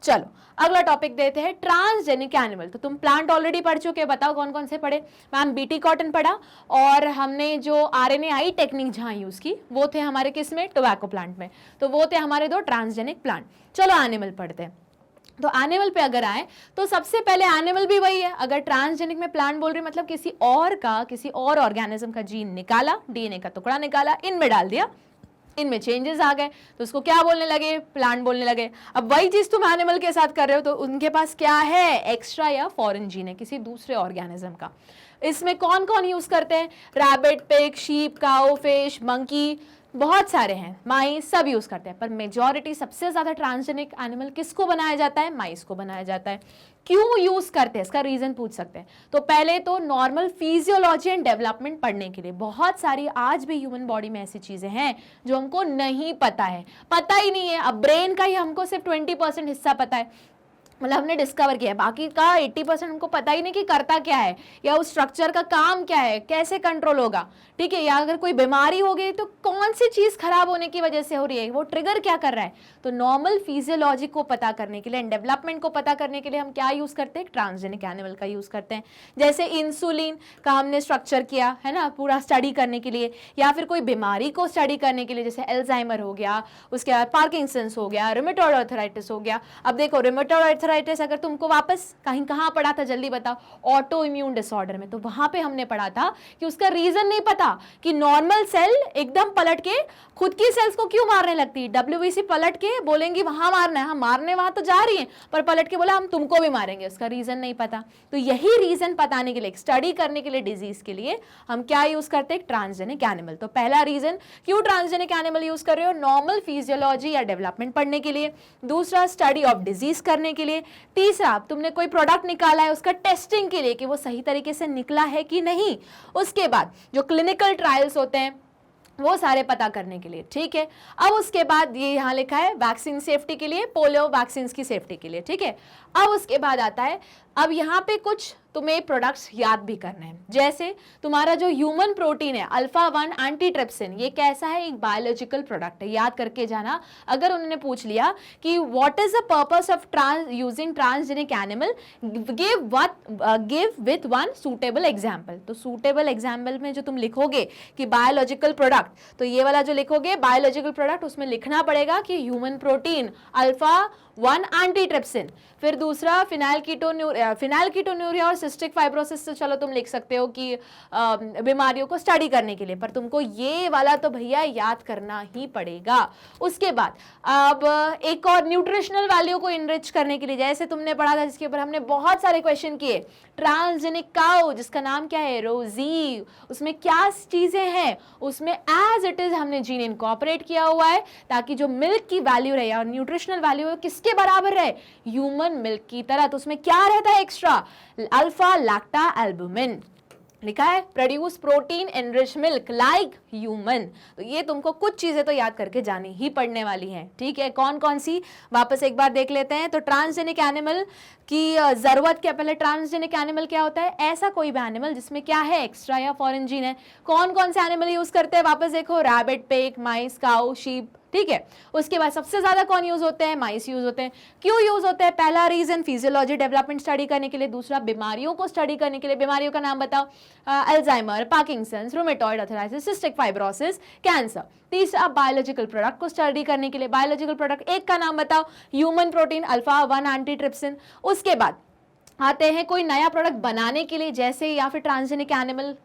चलो अगला टॉपिक देते हैं, ट्रांसजेनिक एनिमल। तो तुम प्लांट ऑलरेडी पढ़ चुके हैं, बताओ कौन कौन से पढ़े। मैम बीटी कॉटन पढ़ा, और हमने जो RNAi टेक्निक जहां यूज की वो थे हमारे किस में, टोबैको प्लांट में, तो वो थे हमारे दो ट्रांसजेनिक प्लांट। चलो एनिमल पढ़ते हैं। तो एनिमल पे अगर आए तो सबसे पहले एनिमल भी वही है, अगर ट्रांसजेनिक में प्लांट बोल रही मतलब किसी और ऑर्गेनिज्म का जीन निकाला, DNA का टुकड़ा निकाला, इनमें डाल दिया, इनमें चेंजेस आ गए, तो उसको क्या बोलने लगे, प्लांट बोलने लगे। अब वही चीज तुम एनिमल के साथ कर रहे हो, तो उनके पास क्या है, एक्स्ट्रा या फॉरेन जीन है किसी दूसरे ऑर्गेनिज्म का। इसमें कौन कौन यूज करते हैं, रैबिट, पिग, शीप, काऊ, फिश, मंकी, बहुत सारे हैं, माइस, सब यूज करते हैं, पर मेजॉरिटी सबसे ज्यादा ट्रांसजेनिक एनिमल किसको बनाया जाता है, माइस को बनाया जाता है। क्यों यूज करते हैं, इसका रीजन पूछ सकते हैं। तो पहले तो नॉर्मल फिजियोलॉजी एंड डेवलपमेंट पढ़ने के लिए, बहुत सारी आज भी ह्यूमन बॉडी में ऐसी चीजें हैं जो हमको नहीं पता है, पता ही नहीं है। अब ब्रेन का ही हमको सिर्फ 20% हिस्सा पता है, मतलब हमने डिस्कवर किया है, बाकी का 80% हमको पता ही नहीं कि करता क्या है, या उस स्ट्रक्चर का काम क्या है, कैसे कंट्रोल होगा। ठीक है, या अगर कोई बीमारी हो गई तो कौन सी चीज खराब होने की वजह से हो रही है, वो ट्रिगर क्या कर रहा है। तो नॉर्मल फिजियोलॉजी को पता करने के लिए, डेवलपमेंट को पता करने के लिए हम क्या यूज करते हैं, ट्रांसजेनिक एनिमल का यूज करते हैं। जैसे इंसुलिन का हमने स्ट्रक्चर किया है ना, पूरा स्टडी करने के लिए, या फिर कोई बीमारी को स्टडी करने के लिए, जैसे एल्जाइमर हो गया, उसके बाद पार्किंसंस हो गया, रुमेटॉइड आर्थराइटिस हो गया। अब देखो रुमेटॉइड आर्थराइटिस अगर तुमको वापस कहीं कहाँ पढ़ा था, जल्दी बताओ, ऑटो इम्यून डिसऑर्डर में, तो वहां पे हमने पढ़ा था कि उसका रीजन नहीं पता कि नॉर्मल सेल एकदम पलट के खुद की सेल्स को क्यों मारने लगती है। WBC पलट के बोलेंगी वहां मारना है, हम मारने वहां तो जा रही हैं, पर पलट के बोला हम तुमको भी मारेंगे, उसका रीजन नहीं पता। तो यही रीजन बताने के लिए, स्टडी करने के लिए डिजीज के लिए हम क्या यूज करते हैं, ट्रांसजेनिक एनिमल। तो पहला रीजन क्यों ट्रांसजेनिक एनिमल यूज कर रहे हो, नॉर्मल फिजियोलॉजी या डेवलपमेंट पढ़ने के लिए। दूसरा स्टडी ऑफ डिजीज करने के लिए। तीसरा तुमने कोई प्रोडक्ट निकाला है उसका टेस्टिंग के लिए कि वो सही तरीके से निकला है कि नहीं। उसके बाद जो क्लिनिकल ट्रायल्स होते हैं वो सारे पता करने के लिए। ठीक है, अब उसके बाद ये यहाँ लिखा है वैक्सीन सेफ्टी के लिए, पोलियो वैक्सीन की सेफ्टी के लिए। ठीक है, अब उसके बाद आता है, अब यहाँ पे कुछ तुम्हें प्रोडक्ट्स याद भी करने हैं, जैसे तुम्हारा जो ह्यूमन प्रोटीन है अल्फा-1 एंटीट्रिप्सिन, ये कैसा है, एक बायोलॉजिकल प्रोडक्ट है, याद करके जाना। अगर उन्होंने पूछ लिया कि what is the purpose of using transgenic animal, give with one suitable example. तो सूटेबल एग्जाम्पल में जो तुम लिखोगे कि बायोलॉजिकल प्रोडक्ट, तो ये वाला जो लिखोगे बायोलॉजिकल प्रोडक्ट, उसमें लिखना पड़ेगा कि ह्यूमन प्रोटीन अल्फा-1 एंटीट्रिप्सिन। फिर दूसरा फिनाइल कीटोन्यूरिया और सिस्टिक फाइब्रोसिस, तो चलो तुम लिख सकते हो कि बीमारियों को स्टडी करने के लिए, पर तुमको ये वाला तो भैया याद करना ही पड़ेगा। उसके बाद अब एक और न्यूट्रिशनल वैल्यू को इनरिच करने के लिए, जैसे तुमने पढ़ा था जिसके ऊपर हमने बहुत सारे क्वेश्चन किए, ट्रांसजेनिक काउ जिसका नाम क्या है, रोजी, उसमें क्या चीजें हैं, उसमें एज इट इज हमने जीन इनकॉर्पोरेट किया हुआ है ताकि जो मिल्क की वैल्यू रहे और न्यूट्रिशनल वैल्यू किसके बराबर रहे, ह्यूमन मिल्क की तरह। तो उसमें क्या रहता है एक्स्ट्रा, अल्फा लैक्टा एल्बुमिन लिखा है, produce protein enriched milk like human. तो ये तुमको कुछ चीजें तो याद करके जानी ही पड़ने वाली हैं। ठीक है, कौन कौन सी वापस एक बार देख लेते हैं। तो ट्रांसजेनिक एनिमल की जरूरत क्या, पहले ट्रांसजेनिक एनिमल क्या होता है, ऐसा कोई भी एनिमल जिसमें क्या है, एक्स्ट्रा या फॉरेन जीन है। कौन कौन से एनिमल यूज करते हैं, वापस देखो, रैबिट, पिग, माइस, काऊ, शीप, ठीक है। उसके बाद सबसे ज्यादा कौन यूज होते हैं, माइस यूज होते हैं। क्यों यूज होते हैं, पहला रीजन फिजियोलॉजी डेवलपमेंट स्टडी करने के लिए, दूसरा बीमारियों को स्टडी करने के लिए। बीमारियों का नाम बताओ, Alzheimer, Parkinson's, rheumatoid arthritis, cystic fibrosis, cancer. तीसरा बायोलॉजिकल प्रोडक्ट को स्टडी करने के लिए। बायोलॉजिकल प्रोडक्ट एक का नाम बताओ, ह्यूमन प्रोटीन अल्फा 1 एंटीट्रिप्सिन। उसके बाद आते हैं कोई नया प्रोडक्ट बनाने के लिए, जैसे या फिर ट्रांसजेनिक एनिमल,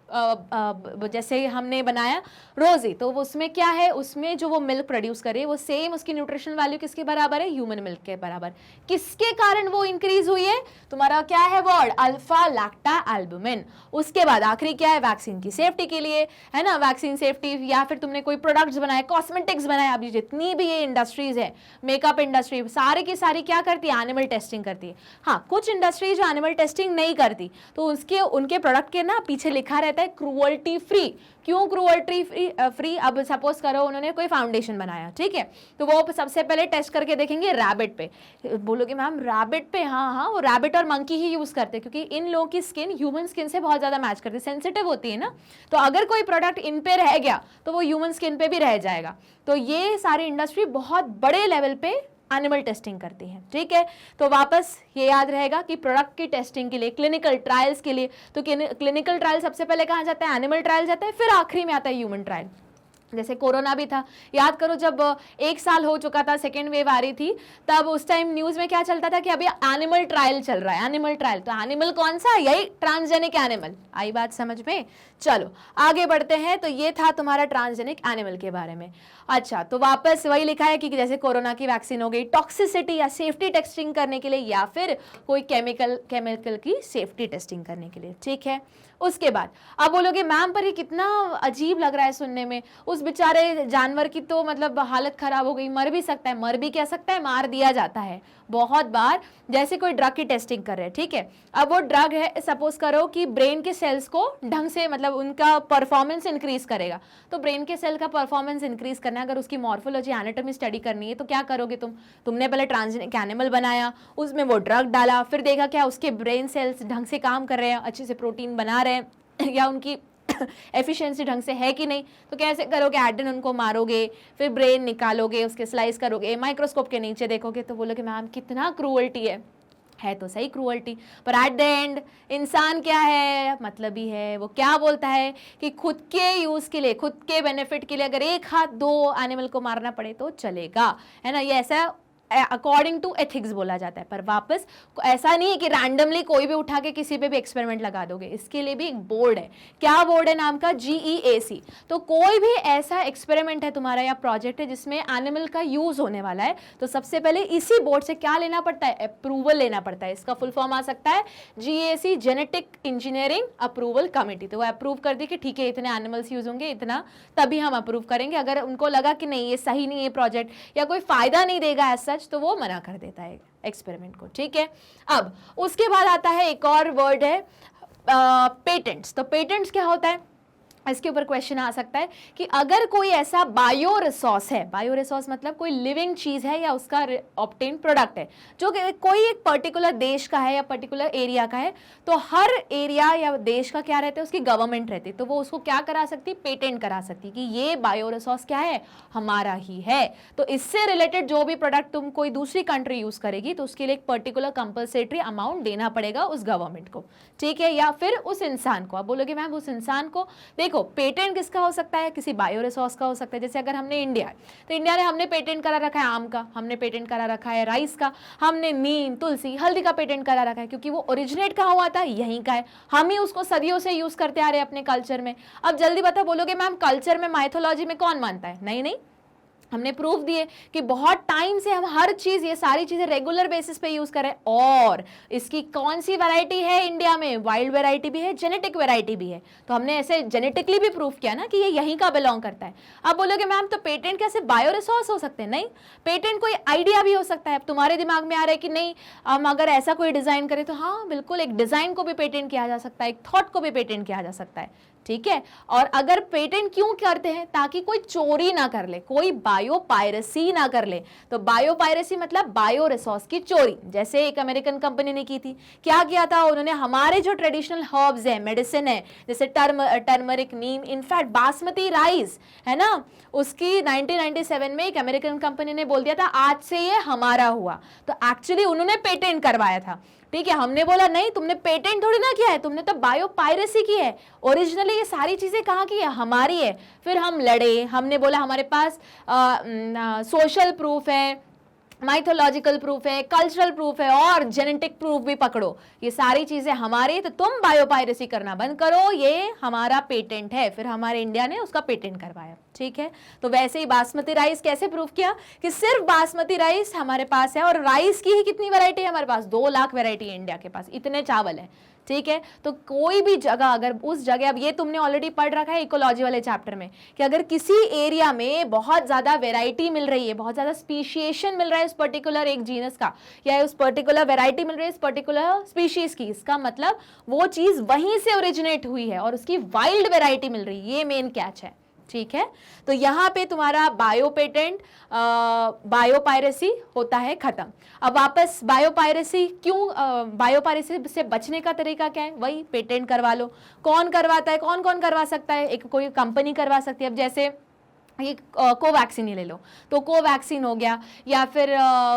जैसे हमने बनाया रोजी, तो उसमें क्या है, उसमें जो वो मिल्क प्रोड्यूस करे वो सेम उसकी न्यूट्रिशनल वैल्यू किसके बराबर है, ह्यूमन मिल्क के बराबर। किसके कारण वो इंक्रीज हुई है, तुम्हारा क्या है वर्ड, अल्फा लैक्टा एल्बुमिन। उसके बाद आखिरी क्या है, वैक्सीन की सेफ्टी के लिए, है ना, वैक्सीन सेफ्टी, या फिर तुमने कोई प्रोडक्ट्स बनाए, कॉस्मेटिक्स बनाए, अभी जितनी भी ये इंडस्ट्रीज है, मेकअप इंडस्ट्री, सारी की सारी क्या करती है, एनिमल टेस्टिंग करती है। हाँ, कुछ इंडस्ट्रीज एनिमल टेस्टिंग नहीं करती, तो उसके उनके प्रोडक्ट के ना पीछे लिखा रहता है क्रूअल्टी फ्री। क्यों क्रूअल्टी फ्री, अब सपोज करो उन्होंने कोई फाउंडेशन बनाया, ठीक है, तो वो सबसे पहले टेस्ट करके देखेंगे रैबिट पे। बोलोगे मैम रैबिट पे, हाँ हाँ, वो रैबिट और मंकी ही यूज करते हैं, क्योंकि इन लोगों की स्किन ह्यूमन स्किन से बहुत ज्यादा मैच करती है, सेंसिटिव होती है ना, तो अगर कोई प्रोडक्ट इन पे रह गया तो वो ह्यूमन स्किन पे भी रह जाएगा। तो ये सारी इंडस्ट्री बहुत बड़े लेवल पे एनिमल टेस्टिंग करती है, ठीक है। तो वापस ये याद रहेगा कि प्रोडक्ट की टेस्टिंग के लिए, क्लिनिकल ट्रायल्स के लिए, तो क्लिनिकल ट्रायल सबसे पहले कहाँ जाता है, एनिमल ट्रायल जाता है, फिर आखिरी में आता है ह्यूमन ट्रायल। जैसे कोरोना भी था, याद करो जब 1 साल हो चुका था, सेकेंड वेव आ रही थी, तब उस टाइम न्यूज में क्या चलता था कि अभी एनिमल ट्रायल चल रहा है, एनिमल ट्रायल। तो एनिमल कौन सा, यही ट्रांसजेनिक एनिमल। आई बात समझ में, चलो आगे बढ़ते हैं। तो ये था तुम्हारा ट्रांसजेनिक एनिमल के बारे में। अच्छा, तो वापस वही लिखा है कि जैसे कोरोना की वैक्सीन हो गई, टॉक्सिसिटी या सेफ्टी टेस्टिंग करने के लिए, या फिर कोई केमिकल की सेफ्टी टेस्टिंग करने के लिए, ठीक है। उसके बाद अब बोलोगे मैम पर ये कितना अजीब लग रहा है सुनने में, उस बेचारे जानवर की तो मतलब हालत खराब हो गई, मर भी सकता है, मर भी क्या सकता है, मार दिया जाता है बहुत बार। जैसे कोई ड्रग की टेस्टिंग कर रहे हैं, ठीक है, अब वो ड्रग है, सपोज करो कि ब्रेन के सेल्स को ढंग से, मतलब उनका परफॉर्मेंस इंक्रीज करेगा। तो ब्रेन के सेल का परफॉर्मेंस इंक्रीज करना है, अगर उसकी मॉर्फोलॉजी एनाटॉमी स्टडी करनी है, तो क्या करोगे तुमने पहले ट्रांसजेनिक एनिमल बनाया, उसमें वो ड्रग डाला, फिर देखा क्या उसके ब्रेन सेल्स ढंग से काम कर रहे हैं, अच्छे से प्रोटीन बना रहे हैं या उनकी एफिशिएंसी ढंग से है कि नहीं। तो कैसे करोगे, एडेन उनको मारोगे, फिर ब्रेन निकालोगे, उसके स्लाइस करोगे, माइक्रोस्कोप के नीचे देखोगे, तो बोलोगे मैम कितना क्रूअल्टी है तो सही क्रूअल्टी, पर एट द एंड इंसान क्या है, मतलब ही है, वो क्या बोलता है कि खुद के यूज के लिए, खुद के बेनिफिट के लिए अगर एक हाथ 2 एनिमल को मारना पड़े तो चलेगा, है ना, ये ऐसा अकॉर्डिंग टू एथिक्स बोला जाता है। पर वापस ऐसा नहीं है कि रैंडमली कोई भी उठा के किसी पे भी एक्सपेरिमेंट लगा दोगे, इसके लिए भी एक बोर्ड है। क्या बोर्ड है, नाम का GEAC। तो कोई भी ऐसा एक्सपेरिमेंट है तुम्हारा या प्रोजेक्ट है जिसमें एनिमल का यूज होने वाला है, तो सबसे पहले इसी बोर्ड से क्या लेना पड़ता है, अप्रूवल लेना पड़ता है। इसका फुल फॉर्म आ सकता है GEAC, genetic engineering approval committee. तो वो अप्रूव कर दी कि ठीक है इतने एनिमल्स यूज होंगे, इतना, तभी हम अप्रूव करेंगे। अगर उनको लगा कि नहीं ये सही नहीं है प्रोजेक्ट या कोई फायदा नहीं देगा एज सच, तो वो मना कर देता है एक्सपेरिमेंट को, ठीक है। अब उसके बाद आता है एक और वर्ड है पेटेंट्स। तो पेटेंट्स क्या होता है, इसके ऊपर क्वेश्चन आ सकता है कि अगर कोई ऐसा बायो रिसोर्स है, बायो रिसोर्स मतलब कोई लिविंग चीज है या उसका ऑब्टेन प्रोडक्ट है जो कि कोई एक पर्टिकुलर देश का है या पर्टिकुलर एरिया का है, तो हर एरिया या देश का क्या रहता है, उसकी गवर्नमेंट रहती है, तो वो उसको क्या करा सकती, पेटेंट करा सकती कि ये बायो रिसोर्स क्या है, हमारा ही है। तो इससे रिलेटेड जो भी प्रोडक्ट तुम कोई दूसरी कंट्री यूज करेगी तो उसके लिए एक पर्टिकुलर कंपल्सरी अमाउंट देना पड़ेगा उस गवर्नमेंट को, ठीक है, या फिर उस इंसान को। आप बोलोगे मैम उस इंसान को, देखो पेटेंट किसका हो सकता है, किसी बायो रिसोर्स का हो सकता है। जैसे अगर हमने इंडिया है तो इंडिया ने हमने पेटेंट करा रखा है आम का, हमने पेटेंट करा रखा है राइस का, हमने नीम, तुलसी, हल्दी का पेटेंट करा रखा है, क्योंकि वो ओरिजिनेट कहाँ हुआ था, यहीं का है, हम ही उसको सदियों से यूज करते आ रहे हैं अपने कल्चर में। अब जल्दी बता, बोलोगे मैम कल्चर में, माइथोलॉजी में कौन मानता है, नहीं नहीं, हमने प्रूफ दिए कि बहुत टाइम से हम हर चीज, ये सारी चीजें रेगुलर बेसिस पे यूज कर रहे हैं। और इसकी कौन सी वैरायटी है इंडिया में, वाइल्ड वैरायटी भी है, जेनेटिक वैरायटी भी है, तो हमने ऐसे जेनेटिकली भी प्रूफ किया ना कि ये यहीं का बिलोंग करता है। अब बोलोगे मैम तो पेटेंट कैसे बायो रिसोर्स हो सकते हैं, नहीं, पेटेंट कोई आइडिया भी हो सकता है। अब तुम्हारे दिमाग में आ रहा है कि नहीं हम अगर ऐसा कोई डिजाइन करें तो हाँ बिल्कुल, एक डिजाइन को भी पेटेंट किया जा सकता है, एक थॉट को भी पेटेंट किया जा सकता है, ठीक है। और अगर पेटेंट क्यों करते हैं, ताकि कोई चोरी ना कर ले, कोई बायो पायरेसी ना कर ले। तो बायो पायरेसी मतलब बायो रिसोर्स की चोरी, जैसे एक अमेरिकन कंपनी ने की थी। क्या किया था उन्होंने, हमारे जो ट्रेडिशनल हर्ब्स है, मेडिसिन है, जैसे टर्मरिक, नीम, इनफैक्ट बासमती राइस है ना, उसकी 1997 में एक अमेरिकन कंपनी ने बोल दिया था आज से ये हमारा हुआ। तो एक्चुअली उन्होंने पेटेंट करवाया था, ठीक है। हमने बोला नहीं, तुमने पेटेंट थोड़ी ना किया है, तुमने तो बायो पायरेसी की है। ओरिजिनली ये सारी चीजें कहाँ की है, हमारी है। फिर हम लड़े, हमने बोला हमारे पास सोशल प्रूफ है, माइथोलॉजिकल प्रूफ है, कल्चरल प्रूफ है और जेनेटिक प्रूफ भी पकड़ो, ये सारी चीजें हमारी, तो तुम बायोपायरेसी करना बंद करो, ये हमारा पेटेंट है। फिर हमारे इंडिया ने उसका पेटेंट करवाया, ठीक है। तो वैसे ही बासमती राइस कैसे प्रूव किया कि सिर्फ बासमती राइस हमारे पास है, और राइस की ही कितनी वैरायटी है हमारे पास, 2 लाख वैरायटी है इंडिया के पास, इतने चावल है, ठीक है। तो कोई भी जगह, अगर उस जगह, अब ये तुमने ऑलरेडी पढ़ रखा है इकोलॉजी वाले चैप्टर में, कि अगर किसी एरिया में बहुत ज्यादा वैरायटी मिल रही है, बहुत ज्यादा स्पीशिएशन मिल रहा है उस पर्टिकुलर एक जीनस का, या उस पर्टिकुलर वैरायटी मिल रही है इस पर्टिकुलर स्पीशीज की, इसका मतलब वो चीज वहीं से ओरिजिनेट हुई है और उसकी वाइल्ड वैरायटी मिल रही है, ये मेन कैच है, ठीक है। तो यहाँ पे तुम्हारा बायो पेटेंट, बायोपायरेसी होता है खत्म। अब वापस बायोपायरेसी क्यों, बायोपायरेसी से बचने का तरीका क्या है, वही पेटेंट करवा लो। कौन करवाता है, कौन कौन करवा सकता है, एक कोई कंपनी करवा सकती है। अब जैसे ये कोवैक्सीन ही ले लो, तो कोवैक्सीन हो गया या फिर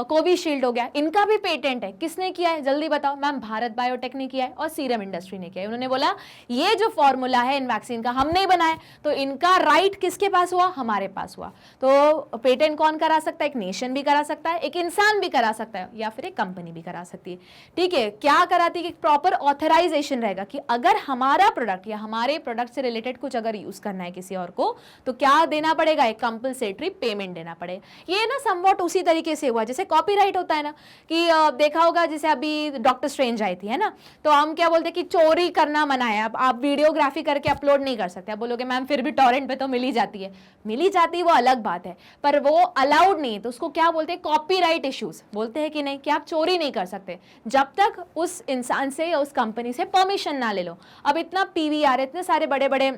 कोविशील्ड हो गया, इनका भी पेटेंट है। किसने किया है जल्दी बताओ, मैम भारत बायोटेक ने किया है और सीरम इंडस्ट्री ने किया है। उन्होंने बोला ये जो फॉर्मूला है इन वैक्सीन का हमने ही बनाया, तो इनका राइट किसके पास हुआ, हमारे पास हुआ। तो पेटेंट कौन करा सकता है, एक नेशन भी करा सकता है, एक इंसान भी करा सकता है, या फिर एक कंपनी भी करा सकती है, ठीक है। क्या कराती है कि प्रॉपर ऑथराइजेशन रहेगा कि अगर हमारा प्रोडक्ट या हमारे प्रोडक्ट से रिलेटेड कुछ अगर यूज करना है किसी और को, तो क्या देना पड़ेगा, एक कंपलसेटरी पेमेंट देना पड़ेगा। ये ना समवॉट उसी तरीके से हुआ जैसे कॉपीराइट होता है ना, कि देखा होगा जैसे अभी डॉक्टर स्ट्रेंज आई थी, है ना, तो हम क्या बोलते हैं कि चोरी करना मना है, अब आप वीडियोग्राफी करके अपलोड नहीं कर सकते। आप बोलोगे मैम फिर भी टॉरेंट पे तो मिल ही जाती है, मिल ही जाती है वो अलग बात है, पर वो अलाउड नहीं है, तो उसको क्या बोलते हैं, कॉपीराइट इश्यूज बोलते हैं कि नहीं, कि आप चोरी नहीं कर सकते जब तक उस इंसान से या उस कंपनी से परमिशन ना ले लो। अब इतना पीवीआर, इतने सारे बड़े बड़े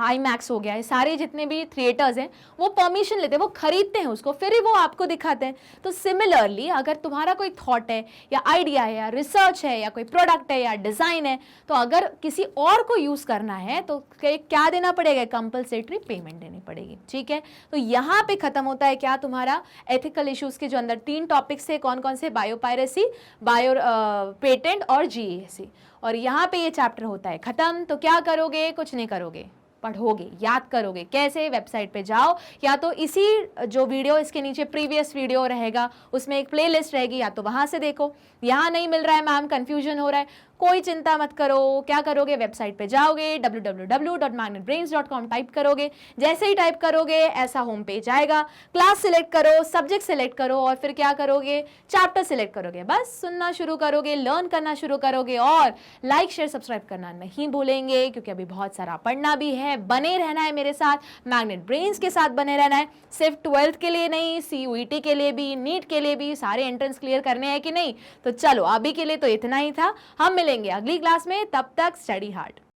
IMAX हो गया है, सारे जितने भी थिएटर्स हैं वो परमिशन लेते हैं, वो खरीदते हैं उसको, फिर ही वो आपको दिखाते हैं। तो सिमिलरली अगर तुम्हारा कोई थॉट है या आइडिया है या रिसर्च है या कोई प्रोडक्ट है या डिज़ाइन है, तो अगर किसी और को यूज़ करना है तो क्या देना पड़ेगा, कंपलसरी पेमेंट देनी पड़ेगी, ठीक है। तो यहाँ पे खत्म होता है क्या, तुम्हारा एथिकल इश्यूज़ के जो अंदर 3 टॉपिक्स है, कौन कौन से, बायोपायरेसी, बायो पेटेंट और GAC, और यहाँ पे ये चैप्टर होता है खत्म। तो क्या करोगे, कुछ नहीं करोगे, पढ़ोगे, याद करोगे। कैसे, वेबसाइट पे जाओ, या तो इसी जो वीडियो इसके नीचे प्रीवियस वीडियो रहेगा उसमें एक प्लेलिस्ट रहेगी, या तो वहां से देखो। यहाँ नहीं मिल रहा है मैम, कंफ्यूजन हो रहा है, कोई चिंता मत करो। क्या करोगे, वेबसाइट पे जाओगे, www.magnetbrains.com टाइप करोगे, जैसे ही टाइप करोगे ऐसा होम पेज आएगा। क्लास सिलेक्ट करो, सब्जेक्ट सिलेक्ट करो, और फिर क्या करोगे, चैप्टर सिलेक्ट करोगे, बस सुनना शुरू करोगे, लर्न करना शुरू करोगे, और लाइक शेयर सब्सक्राइब करना नहीं भूलेंगे, क्योंकि अभी बहुत सारा पढ़ना भी है। बने रहना है मेरे साथ, मैग्नेट ब्रेन्स के साथ बने रहना है, सिर्फ 12th के लिए नहीं, CUET के लिए भी, नीट के लिए भी, सारे एंट्रेंस क्लियर करने हैं कि नहीं। तो चलो अभी के लिए तो इतना ही था, हम मिलेंगे अगली क्लास में, तब तक स्टडी हार्ड।